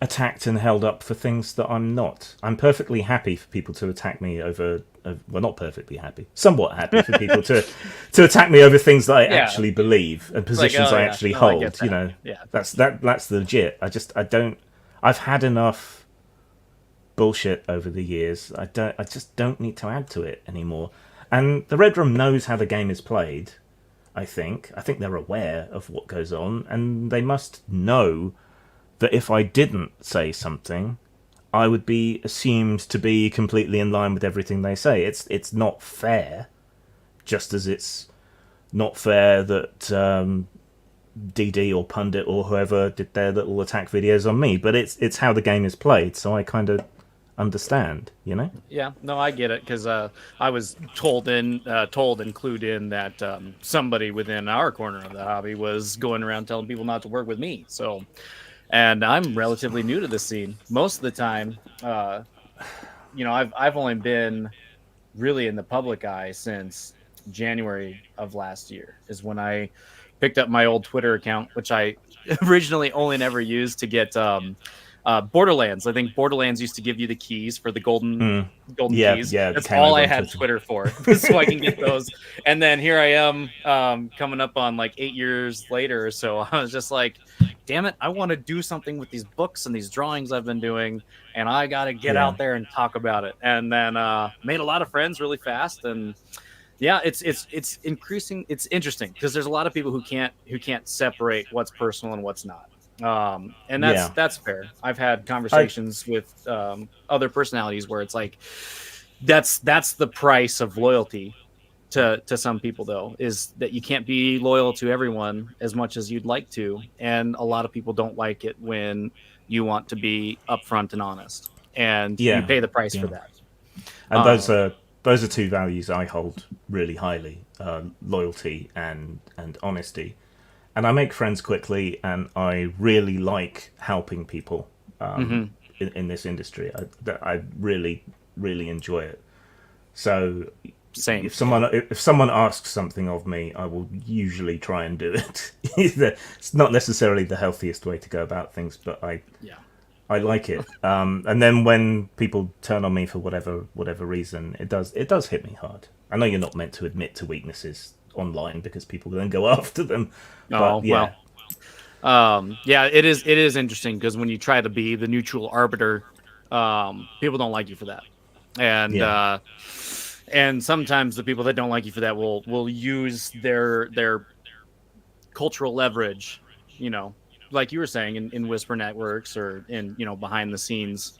attacked and held up for things that I'm not. I'm perfectly happy for people to attack me over. Well, not perfectly happy. Somewhat happy for people to attack me over things that I actually believe and positions I actually hold. That's legit. I don't. I've had enough bullshit over the years. I just don't need to add to it anymore. And the Red Room knows how the game is played. I think they're aware of what goes on, and they must know that if I didn't say something, I would be assumed to be completely in line with everything they say. It's not fair, just as it's not fair that DD or Pundit or whoever did their little attack videos on me. But it's how the game is played, so I kind of understand, Yeah, no, I get it, because I was told and clued in that somebody within our corner of the hobby was going around telling people not to work with me. So, and I'm relatively new to this scene. Most of the time, I've only been really in the public eye since January of last year, is when I picked up my old Twitter account, which I originally only never used to get Borderlands. I think Borderlands used to give you the keys for the golden keys. Yeah, that's all I had Twitter for, so I can get those. And then here I am, coming up on like 8 years later or so. I was just like, damn it, I want to do something with these books and these drawings I've been doing, and I got to get out there and talk about it. And then made a lot of friends really fast. And yeah, it's increasing. It's interesting because there's a lot of people who can't separate what's personal and what's not. And that's fair. I've had conversations with other personalities where it's like that's the price of loyalty to some people, though, is that you can't be loyal to everyone as much as you'd like to, and a lot of people don't like it when you want to be upfront and honest, and you pay the price for that. And those are two values I hold really highly: loyalty and honesty. And I make friends quickly, and I really like helping people in this industry. I really, really enjoy it. So, same. If someone asks something of me, I will usually try and do it. It's not necessarily the healthiest way to go about things, but I like it. And then when people turn on me for whatever reason, it does hit me hard. I know you're not meant to admit to weaknesses online because people then go after them. But, it is interesting because when you try to be the neutral arbiter, people don't like you for that, and sometimes the people that don't like you for that will use their cultural leverage, like you were saying in whisper networks or in behind the scenes.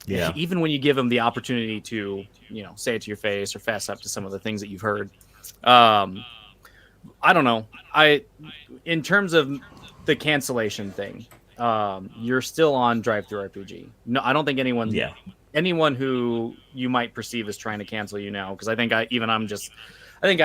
Even when you give them the opportunity to say it to your face or fess up to some of the things that you've heard. I don't know. In terms of the cancellation thing, you're still on Drive-Thru RPG. No, I don't think anyone who you might perceive as trying to cancel you now, because I think I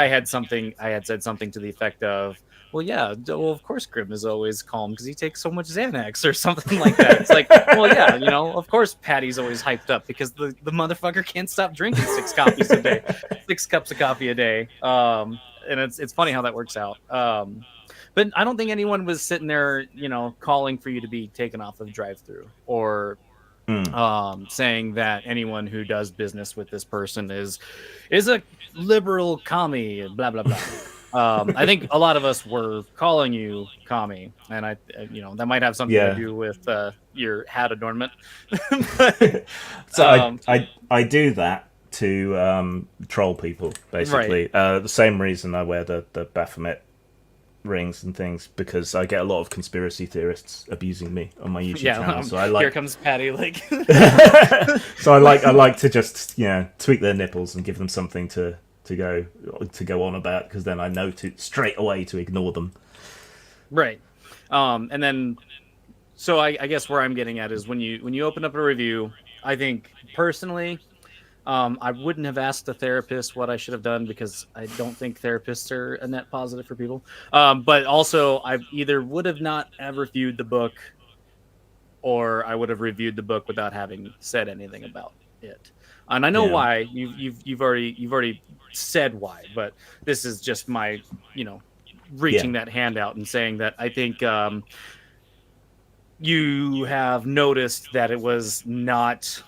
had said something to the effect of, well, yeah, well, of course Grim is always calm because he takes so much Xanax or something like that. It's like, well, yeah, of course Paddy's always hyped up because the motherfucker can't stop drinking 6 coffees a day, 6 cups of coffee a day. And it's funny how that works out. But I don't think anyone was sitting there, calling for you to be taken off of drive-through or saying that anyone who does business with this person is a liberal commie, blah blah blah. I think a lot of us were calling you commie, and that might have something to Yeah. do with your hat adornment. But, So I do that to troll people, basically. Right. The same reason I wear the Baphomet rings and things, because I get a lot of conspiracy theorists abusing me on my YouTube channel. So I like here comes Paddy, like so I like to just tweak their nipples and give them something to go on about, because then I know to straight away to ignore them. right. And then so I guess where I'm getting at is when you open up a review, I think personally, I wouldn't have asked a therapist what I should have done because I don't think therapists are a net positive for people. But also, I either would have not ever reviewed the book, or I would have reviewed the book without having said anything about it. And I know why. You've already said why, but this is just my reaching that hand out and saying that I think you have noticed that it was not.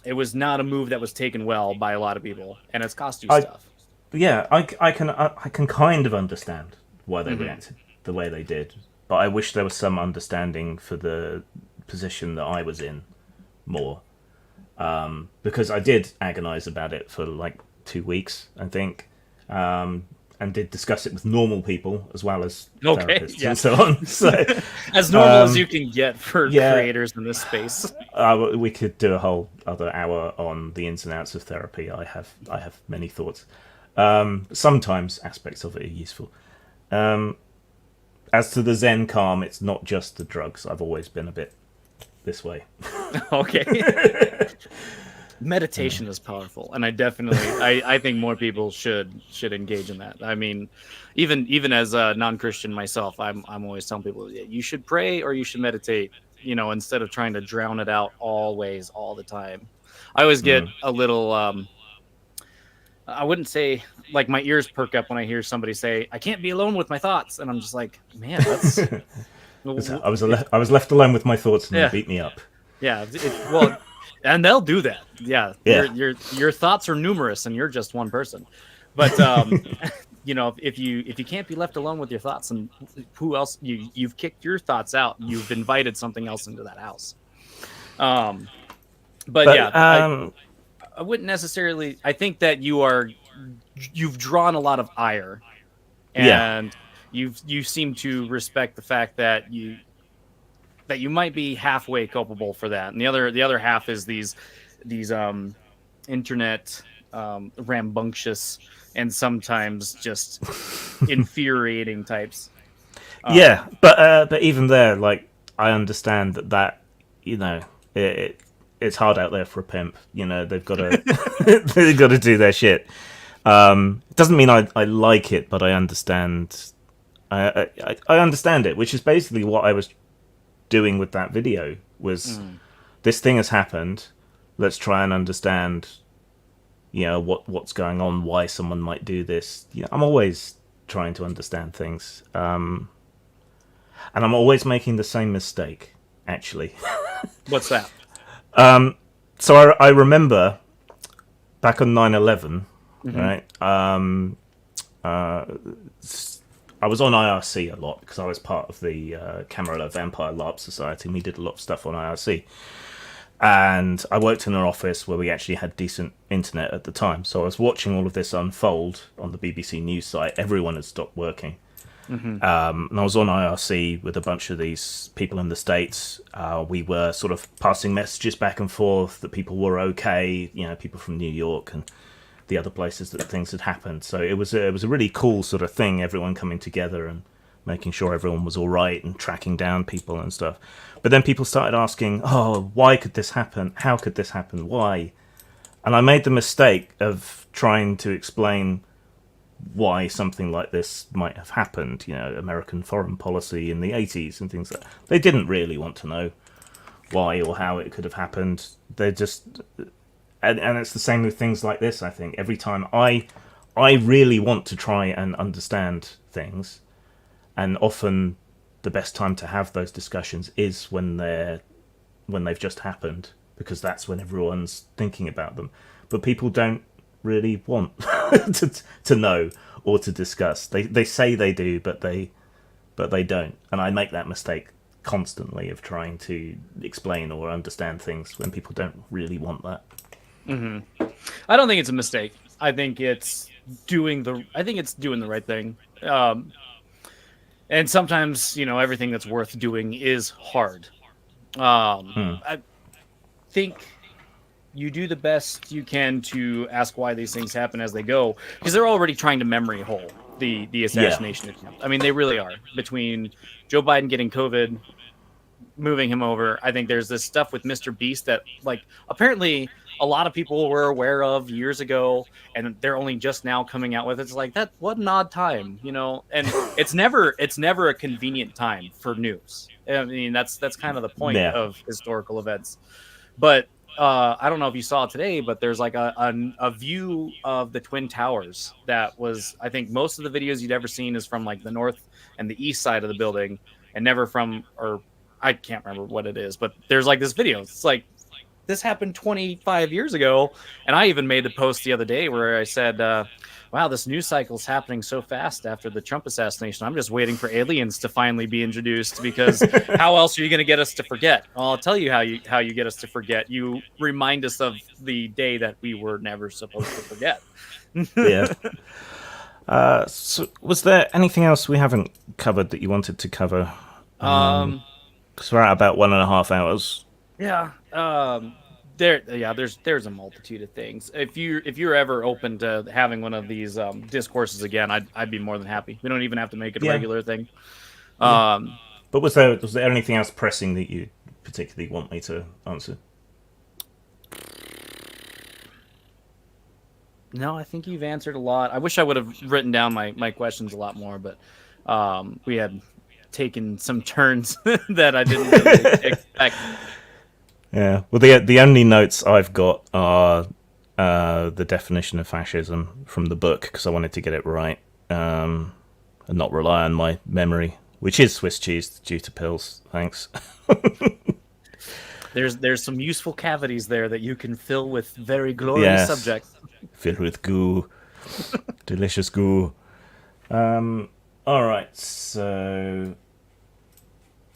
It was not a move that was taken well by a lot of people, and it's cost you stuff. Yeah, I can kind of understand why they reacted the way they did, but I wish there was some understanding for the position that I was in more, because I did agonize about it for like 2 weeks, I think, and did discuss it with normal people as well as therapists and so on. So as normal as you can get for creators in this space. We could do a whole other hour on the ins and outs of therapy. I have many thoughts. Sometimes aspects of it are useful. As to the Zen calm, it's not just the drugs. I've always been a bit this way. Okay. Meditation is powerful, and I think more people should engage in that. I mean, even as a non-Christian myself, I'm always telling people you should pray or you should meditate, instead of trying to drown it out always all the time. I always get a little I wouldn't say, like, my ears perk up when I hear somebody say I can't be alone with my thoughts, and I'm just like, man, that's I was left alone with my thoughts and they beat me up. Yeah, well, and they'll do that. Yeah. Your thoughts are numerous, and you're just one person. But if you can't be left alone with your thoughts, and who else you've kicked your thoughts out, you've invited something else into that house. I wouldn't necessarily. I think that you've drawn a lot of ire, and you seem to respect the fact that you might be halfway culpable for that, and the other half is these internet rambunctious and sometimes just infuriating types. But even there, like, I understand that it's hard out there for a pimp. They've got to they've got to do their shit. It doesn't mean I like it, but I understand. I understand it, which is basically what I was doing with that video. Was this thing has happened? Let's try and understand. What's going on? Why someone might do this? I'm always trying to understand things, and I'm always making the same mistake. Actually, what's that? So I remember back on 9/11, right? I was on IRC a lot because I was part of the Camarilla Vampire LARP Society, and we did a lot of stuff on IRC. And I worked in an office where we actually had decent internet at the time. So I was watching all of this unfold on the BBC News site. Everyone had stopped working. And I was on IRC with a bunch of these people in the States. We were sort of passing messages back and forth that people were okay, people from New York and the other places that things had happened. So it was a really cool sort of thing, everyone coming together and making sure everyone was all right and tracking down people and stuff. But then people started asking, why could this happen? How could this happen? Why? And I made the mistake of trying to explain why something like this might have happened. You know, American foreign policy in the 80s and things like that. They didn't really want to know why or how it could have happened. They're just, and it's the same with things like this. I think every time I really want to try and understand things, and often the best time to have those discussions is when they've just happened, because that's when everyone's thinking about them. But people don't really want to know or to discuss. They say they do, but they don't. And I make that mistake constantly of trying to explain or understand things when people don't really want that. I don't think it's a mistake. I think it's doing the right thing. And sometimes, everything that's worth doing is hard. I think you do the best you can to ask why these things happen as they go, because they're already trying to memory hole the assassination attempt. I mean, they really are. Between Joe Biden getting COVID, moving him over, I think there's this stuff with Mr. Beast that, like, apparently a lot of people were aware of years ago, and they're only just now coming out with it. It's like, that, what an odd time, and it's never a convenient time for news. I mean, that's kind of the point of historical events. But I don't know if you saw it today, but there's like a view of the Twin Towers that was, I think most of the videos you'd ever seen is from like the north and the east side of the building, and never from, or I can't remember what it is, but there's like this video. It's like, this happened 25 years ago. And I even made a post the other day where I said, wow, this news cycle is happening so fast after the Trump assassination. I'm just waiting for aliens to finally be introduced, because how else are you going to get us to forget? Well, I'll tell you how you get us to forget. You remind us of the day that we were never supposed to forget. Yeah. So was there anything else we haven't covered that you wanted to cover? Because we're at about 1.5 hours. Yeah. There's a multitude of things. If you're ever open to having one of these discourses again, I'd be more than happy. We don't even have to make it a regular thing. But was there anything else pressing that you particularly want me to answer? No, I think you've answered a lot. I wish I would have written down my questions a lot more, but we had taken some turns that I didn't really expect. Yeah, well, the only notes I've got are the definition of fascism from the book, because I wanted to get it right and not rely on my memory, which is Swiss cheese due to pills. Thanks. There's some useful cavities there that you can fill with very glorious subjects. Filled with goo, delicious goo. All right, so.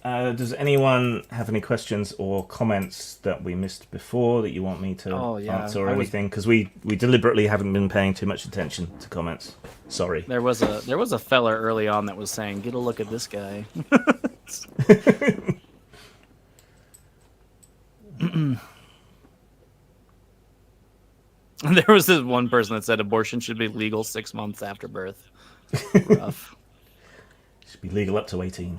Does anyone have any questions or comments that we missed before that you want me to answer or anything? Because we deliberately haven't been paying too much attention to comments. Sorry. There was a fella early on that was saying, "Get a look at this guy." There was this one person that said abortion should be legal 6 months after birth. Rough. Should be legal up to 18.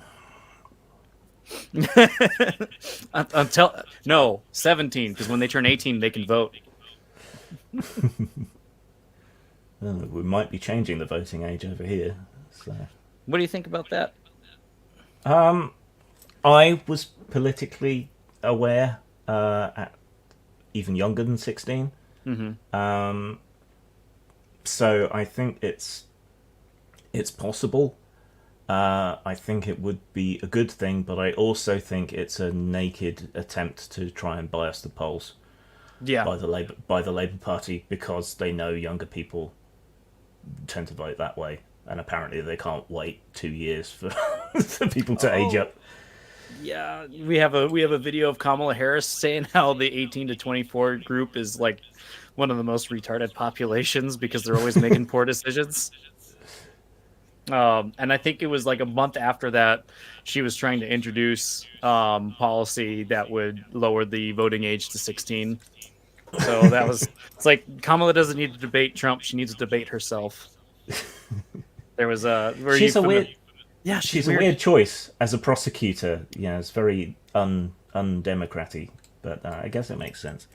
No, 17, because when they turn 18 they can vote. Well, we might be changing the voting age over here. So. What do you think about that? I was politically aware at even younger than 16. Mm-hmm. So I think it's possible. I think it would be a good thing, but I also think it's a naked attempt to try and bias the polls. Yeah. By the Labour Party, because they know younger people tend to vote that way, and apparently they can't wait 2 years for people to age up. Yeah, we have a video of Kamala Harris saying how the 18 to 24 group is like one of the most retarded populations because they're always making poor decisions. And I think it was like a month after that, she was trying to introduce policy that would lower the voting age to 16. So it's like Kamala doesn't need to debate Trump; she needs to debate herself. There was she's a weird choice as a prosecutor. Yeah, it's very undemocratic, but I guess it makes sense.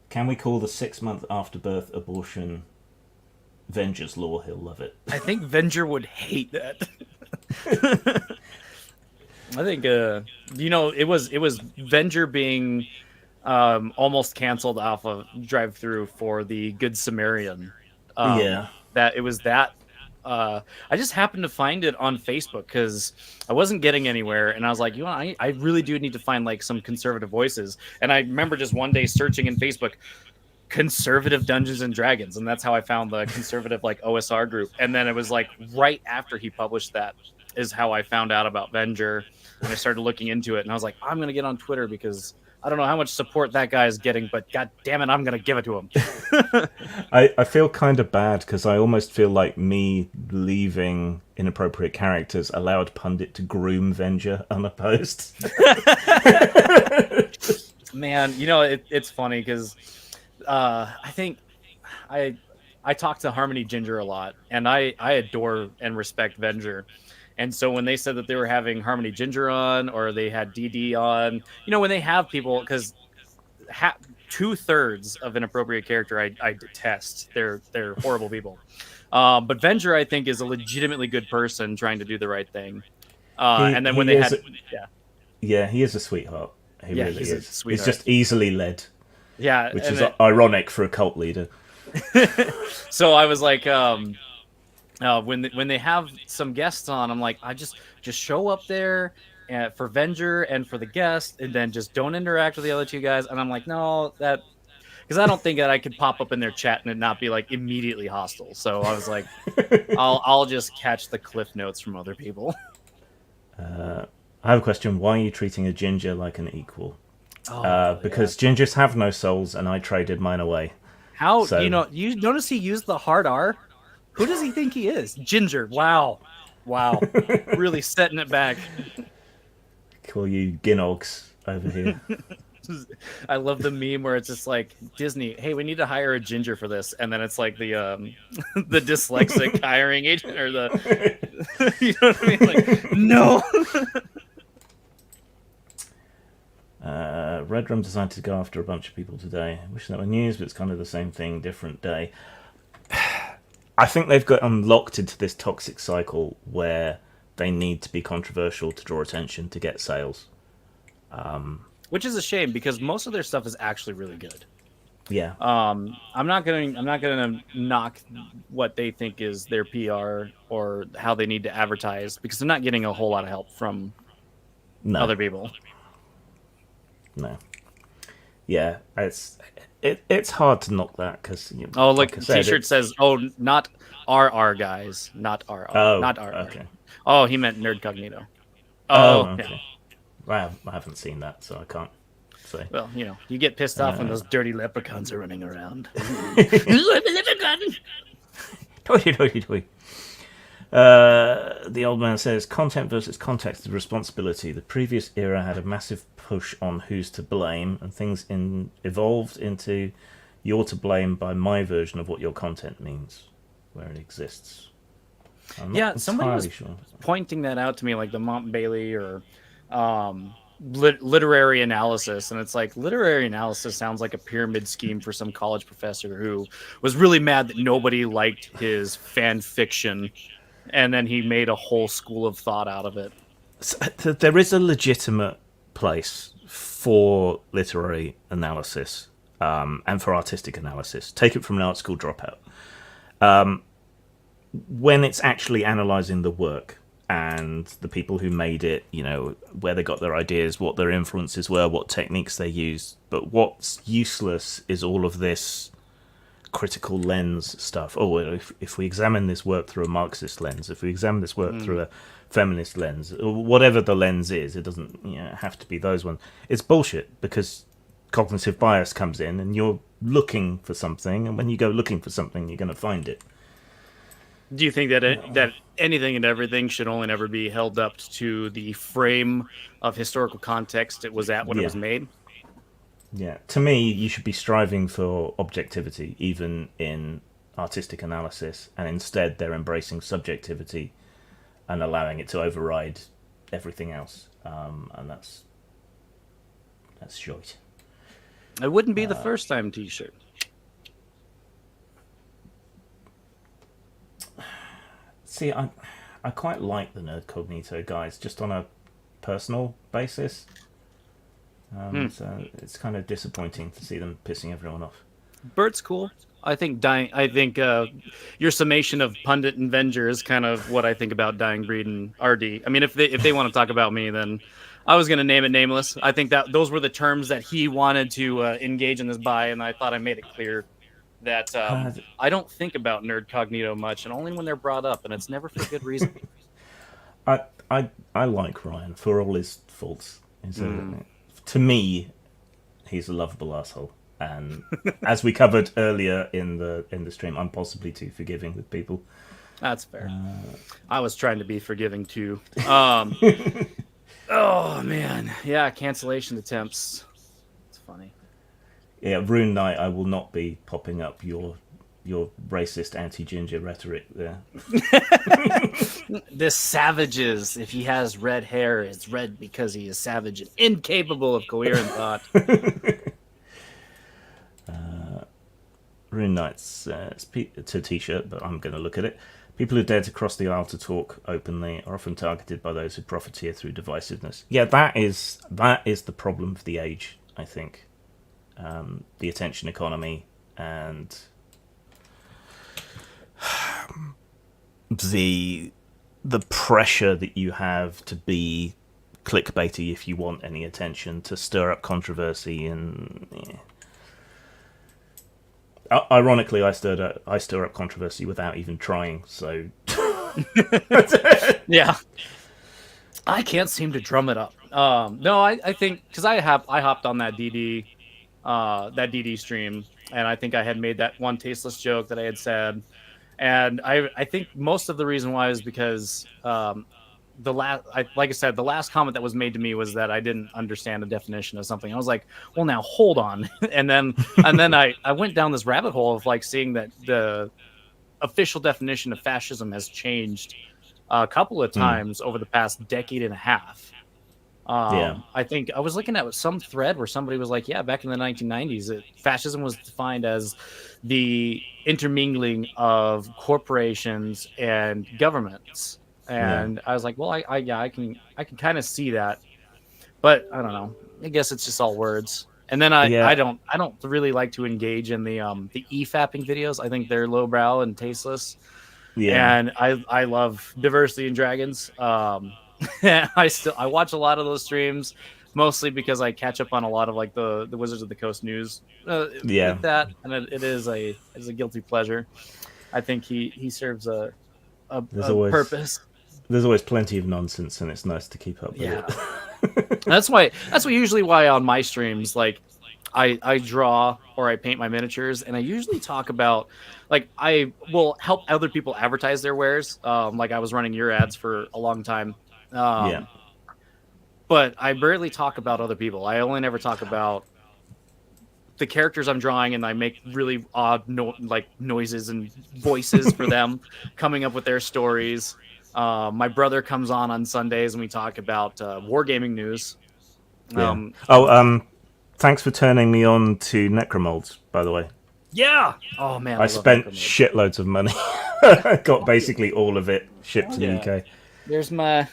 Can we call the 6 month after birth abortion Venger's lore, he'll love it. I think Venger would hate that. I think it was Venger being almost canceled off of drive through for the Good Samaritan. Yeah. That it was that. I just happened to find it on Facebook because I wasn't getting anywhere, and I was like, I really do need to find like some conservative voices. And I remember just one day searching in Facebook, conservative Dungeons and Dragons, and that's how I found the conservative like OSR group. And then it was like right after he published that is how I found out about Venger, and I started looking into it. And I was like, I'm gonna get on Twitter because I don't know how much support that guy is getting, but god damn it, I'm gonna give it to him. I feel kind of bad because I almost feel like me leaving inappropriate characters allowed Pundit to groom Venger unopposed. Man, it's funny because I think I talk to Harmony Ginger a lot, and I adore and respect Venger. And so when they said that they were having Harmony Ginger on, or they had DD on, when they have people, because 2/3 of inappropriate character I detest. They're horrible people. But Venger, I think, is a legitimately good person trying to do the right thing. And then when they had, yeah, he is a sweetheart. He really is. He's just easily led. Yeah, which is ironic for a cult leader. So I was like, when they have some guests on, I'm like, I just show up there for Venger and for the guest, and then just don't interact with the other two guys. And I'm like, no, because I don't think that I could pop up in their chat and it not be like immediately hostile. So I was like, I'll just catch the cliff notes from other people. I have a question. Why are you treating a ginger like an equal? Because gingers have no souls, and I traded mine away. How you notice he used the hard R? Who does he think he is? Ginger. Wow. Really setting it back. Call you Ginnogs over here. I love the meme where it's just like, Disney, hey, we need to hire a ginger for this, and then it's like the the dyslexic hiring agent, or the you know what I mean? Like, no. Red Rum decided to go after a bunch of people today. Wish that were news, but it's kind of the same thing, different day. I think they've got unlocked into this toxic cycle where they need to be controversial to draw attention to get sales. Which is a shame because most of their stuff is actually really good. Yeah. I'm not gonna knock what they think is their PR or how they need to advertise, because they're not getting a whole lot of help from other people. No. Yeah, it's hard to knock that because look, like the T-shirt says, not RR guys, not RR, not RR. Okay. Oh, he meant Nerd Cognito. Okay. Yeah. Well, I haven't seen that, so I can't say. Well, you get pissed off when those dirty leprechauns are running around. I'm a leprechaun. Toy. The old man says, content versus context is responsibility. The previous era had a massive push on who's to blame, and things evolved into you're to blame by my version of what your content means, where it exists. Somebody was pointing that out to me, like the Mont Bailey or literary analysis, and it's like, literary analysis sounds like a pyramid scheme for some college professor who was really mad that nobody liked his fan fiction, and then he made a whole school of thought out of it. So, there is a legitimate place for literary analysis and for artistic analysis. Take it from an art school dropout. When it's actually analysing the work and the people who made it, where they got their ideas, what their influences were, what techniques they used. But what's useless is all of this critical lens stuff. If we examine this work through a Marxist lens, if we examine this work through a feminist lens, or whatever the lens is, it doesn't have to be those ones. It's bullshit, because cognitive bias comes in and you're looking for something, and when you go looking for something, you're going to find it. Do you think that anything and everything should only never be held up to the frame of historical context it was at when it was made? Yeah, to me, you should be striving for objectivity, even in artistic analysis, and instead they're embracing subjectivity and allowing it to override everything else, and that's shite. It wouldn't be the first time T-shirt. see, I quite like the Nerd Cognito guys, just on a personal basis. So it's kind of disappointing to see them pissing everyone off. Bert's cool. I think your summation of pundit and Venger is kind of what I think about Dying Breed and RD. I mean, if they want to talk about me, then I was going to name it nameless. I think that those were the terms that he wanted to engage in this by, and I thought I made it clear that I don't think about Nerd Cognito much, and only when they're brought up, and it's never for good reason. I like Ryan for all his faults. To me, he's a lovable asshole. And as we covered earlier in the stream, I'm possibly too forgiving with people. That's fair. I was trying to be forgiving too. Oh man, yeah, cancellation attempts. It's funny. Yeah, Rune Knight, I will not be popping up your racist anti-ginger rhetoric there. This savages. If he has red hair, it's red because he is savage and incapable of coherent thought. Rune Knight's it's a t-shirt, but I'm going to look at it. People who dare to cross the aisle to talk openly are often targeted by those who profiteer through divisiveness. Yeah, that is the problem of the age, I think. The attention economy and the pressure that you have to be clickbaity if you want any attention, to stir up controversy, and ironically, I stir up controversy without even trying. So yeah, I can't seem to drum it up. No, I think because I hopped on that DD stream, and I think I had made that one tasteless joke that I had said, and I think most of the reason why is because like I said, the last comment that was made to me was that I didn't understand the definition of something. I was like, well, now hold on. and then I went down this rabbit hole of like seeing that the official definition of fascism has changed a couple of times over the past decade and a half. I think I was looking at some thread where somebody was like, yeah, back in the 1990s, fascism was defined as the intermingling of corporations and governments. And I was like, well, I can kind of see that, but I don't know. I guess it's just all words. And then I don't really like to engage in the e-fapping videos. I think they're lowbrow and tasteless. Yeah. And I love Diversity and Dragons. I watch a lot of those streams, mostly because I catch up on a lot of like the Wizards of the Coast news. With that, and it is a guilty pleasure. I think he serves a purpose. There's always plenty of nonsense, and it's nice to keep up with it. That's usually why on my streams, like I draw or I paint my miniatures, and I usually talk about, like, I will help other people advertise their wares. Like I was running your ads for a long time. But I rarely talk about other people. I only never talk about the characters I'm drawing, and I make really odd noises and voices for them, coming up with their stories. My brother comes on Sundays, and we talk about wargaming news. Thanks for turning me on to Necromolds, by the way. Yeah. Oh man, I spent shitloads of money. I got basically all of it shipped to the UK. There's my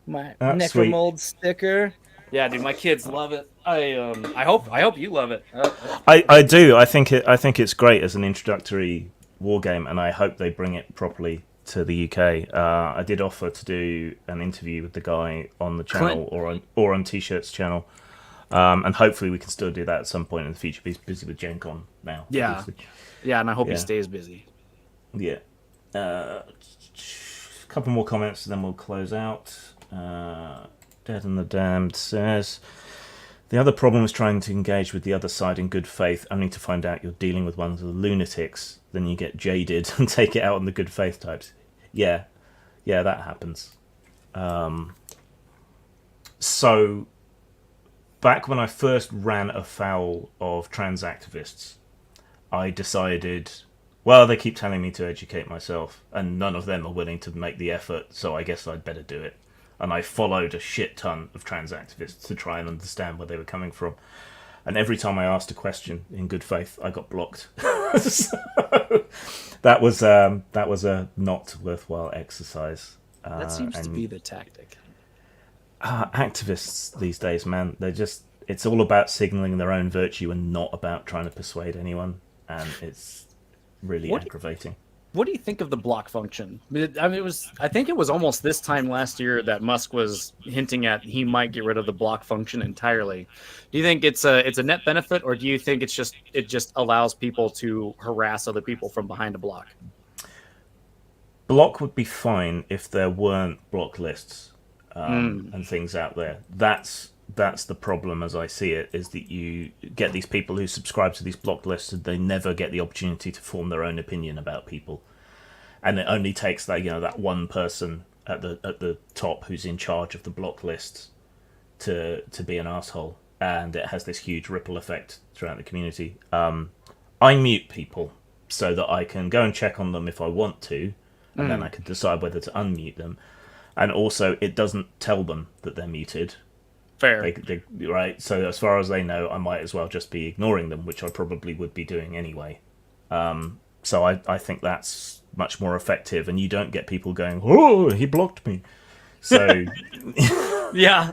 Necromold sticker. Yeah, dude, my kids love it. I hope you love it. I do. I think it's great as an introductory war game, and I hope they bring it properly to the UK. I did offer to do an interview with the guy on the channel or on T-Shirt's channel, and hopefully we can still do that at some point in the future. He's busy with Gen Con now. Yeah, obviously. Yeah, and I hope he stays busy. Yeah. A couple more comments, and then we'll close out. Dead and the Damned says, the other problem is trying to engage with the other side in good faith, only to find out you're dealing with one of the lunatics. Then you get jaded and take it out on the good faith types. Yeah, that happens. So, back when I first ran afoul of trans activists, I decided, well, they keep telling me to educate myself, and none of them are willing to make the effort, so I guess I'd better do it. And I followed a shit ton of trans activists to try and understand where they were coming from. And every time I asked a question in good faith, I got blocked. So that was a not worthwhile exercise. That seems to And be the tactic. activists these days, man, it's all about signaling their own virtue and not about trying to persuade anyone, and it's really aggravating. What do you think of the block function? I mean, I think it was almost this time last year that Musk was hinting at he might get rid of the block function entirely. Do you think it's a net benefit, or do you think it just allows people to harass other people from behind a block? Block would be fine if there weren't block lists and things out there. That's the problem, as I see it, is that you get these people who subscribe to these block lists and they never get the opportunity to form their own opinion about people. And it only takes that one person at the top who's in charge of the block list to be an asshole, and it has this huge ripple effect throughout the community. I mute people so that I can go and check on them if I want to, and then I can decide whether to unmute them. And also, it doesn't tell them that they're muted. Fair. Right? So as far as they know, I might as well just be ignoring them, which I probably would be doing anyway. So I think that's much more effective, and you don't get people going, "Oh, he blocked me." So yeah,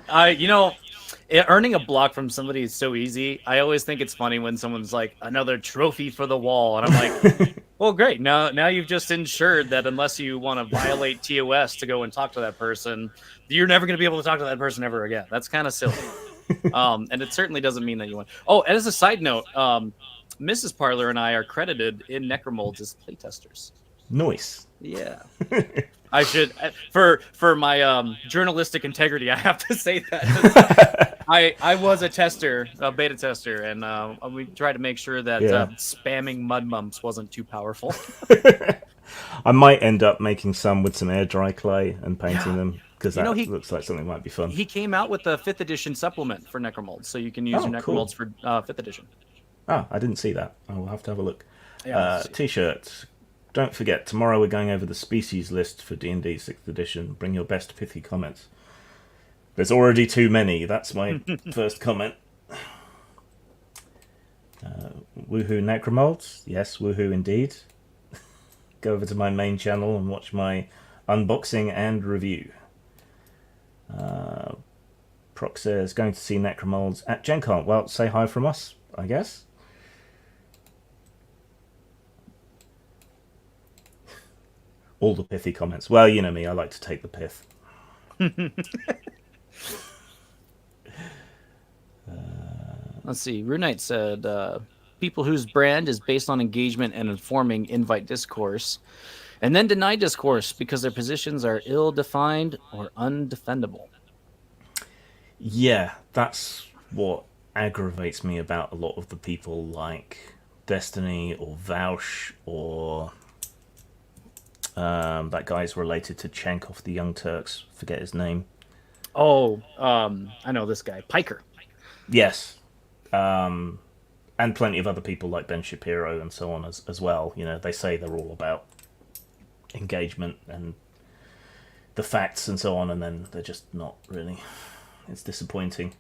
earning a block from somebody is so easy. I always think it's funny when someone's like, another trophy for the wall, and I'm like, well, great. Now you've just ensured that unless you want to violate TOS to go and talk to that person, you're never going to be able to talk to that person ever again. That's kind of silly. And it certainly doesn't mean that you want. Oh, and as a side note, Mrs. Parler and I are credited in Necromolds as playtesters. Nice. Yeah. I should, for my journalistic integrity, I have to say that I was a tester, a beta tester, and we tried to make sure that spamming mud mumps wasn't too powerful. I might end up making some with some air dry clay and painting them, because that looks like something that might be fun. He came out with a 5th edition supplement for Necromolds, so you can use your Necromolds for 5th edition. Oh, I didn't see that. I'll have to have a look. Yeah, T-shirt. Don't forget, tomorrow we're going over the species list for D&D 6th edition. Bring your best pithy comments. There's already too many. That's my first comment. Woohoo Necromolds? Yes, woohoo indeed. Go over to my main channel and watch my unboxing and review. Proc says, going to see Necromolds at Gen Con. Well, say hi from us, I guess. All the pithy comments. Well, you know me, I like to take the pith. Let's see. Runite said, people whose brand is based on engagement and informing invite discourse, and then deny discourse because their positions are ill-defined or undefendable. Yeah, that's what aggravates me about a lot of the people like Destiny or Vaush or that guy's related to Chenkov, the Young Turks. Forget his name. Oh, I know this guy. Piker. Yes. And plenty of other people like Ben Shapiro and so on as well. You know, they say they're all about engagement and the facts and so on, and then they're just not really. It's disappointing.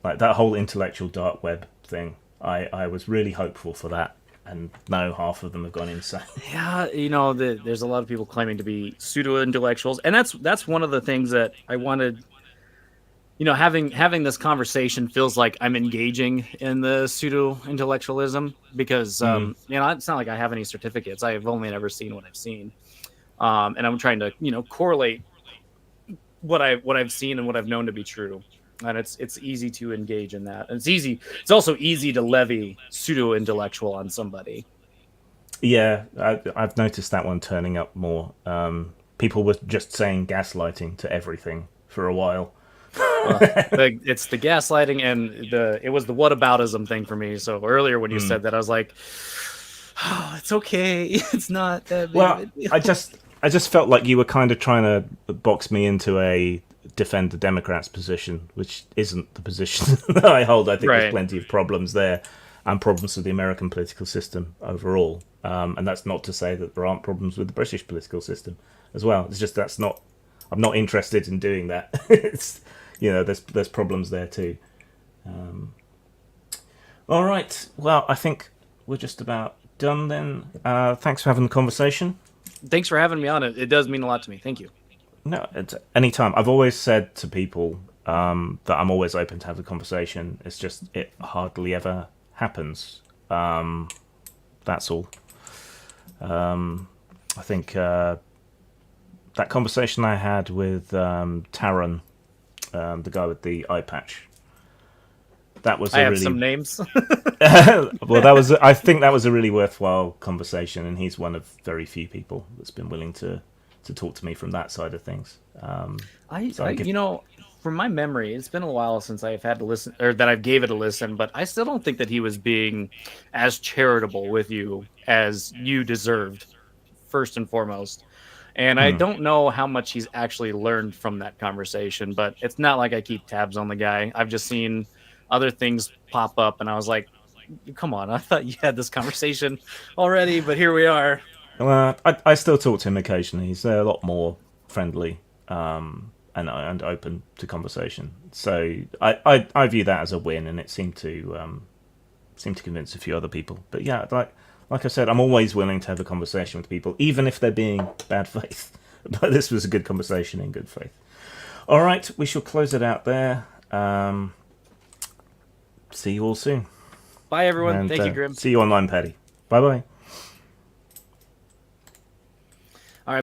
Like that whole intellectual dark web thing, I was really hopeful for that. And now half of them have gone insane. Yeah, there's a lot of people claiming to be pseudo-intellectuals, and that's one of the things that I wanted. Having this conversation feels like I'm engaging in the pseudo-intellectualism because it's not like I have any certificates. I've only ever seen what I've seen, and I'm trying to correlate what I've seen and what I've known to be true. And it's easy to engage in that. And it's also easy to levy pseudo-intellectual on somebody. Yeah, I've noticed that one turning up more. People were just saying gaslighting to everything for a while. It's the gaslighting and it was the whataboutism thing for me. So earlier when you said that, I was like, oh, it's okay. It's not that big. Well, I just felt like you were kind of trying to box me into a defend the Democrats position, which isn't the position that I hold. I think there's plenty of problems there and problems with the American political system overall. And that's not to say that there aren't problems with the British political system as well. It's just I'm not interested in doing that. It's there's problems there too. All right. Well, I think we're just about done then. Thanks for having the conversation. Thanks for having me on. It does mean a lot to me. Thank you. No, it's any time. I've always said to people that I'm always open to have a conversation. It's just it hardly ever happens. That's all. I think that conversation I had with Taron, the guy with the eye patch, that was I a have really some names. well. That was I think that was a really worthwhile conversation, and he's one of very few people that's been willing to talk to me from that side of things. You know, from my memory, it's been a while since I've had to listen or that I've gave it a listen, but I still don't think that he was being as charitable with you as you deserved, first and foremost. And I don't know how much he's actually learned from that conversation, but it's not like I keep tabs on the guy. I've just seen other things pop up, and I was like, come on, I thought you had this conversation already, but here we are. Well, I still talk to him occasionally. He's a lot more friendly and open to conversation. So I view that as a win, and it seemed to convince a few other people. But yeah, like I said, I'm always willing to have a conversation with people, even if they're being bad faith. But this was a good conversation in good faith. All right, we shall close it out there. See you all soon. Bye, everyone. And, Thank you, Grim. see you online, Paddy. Bye bye.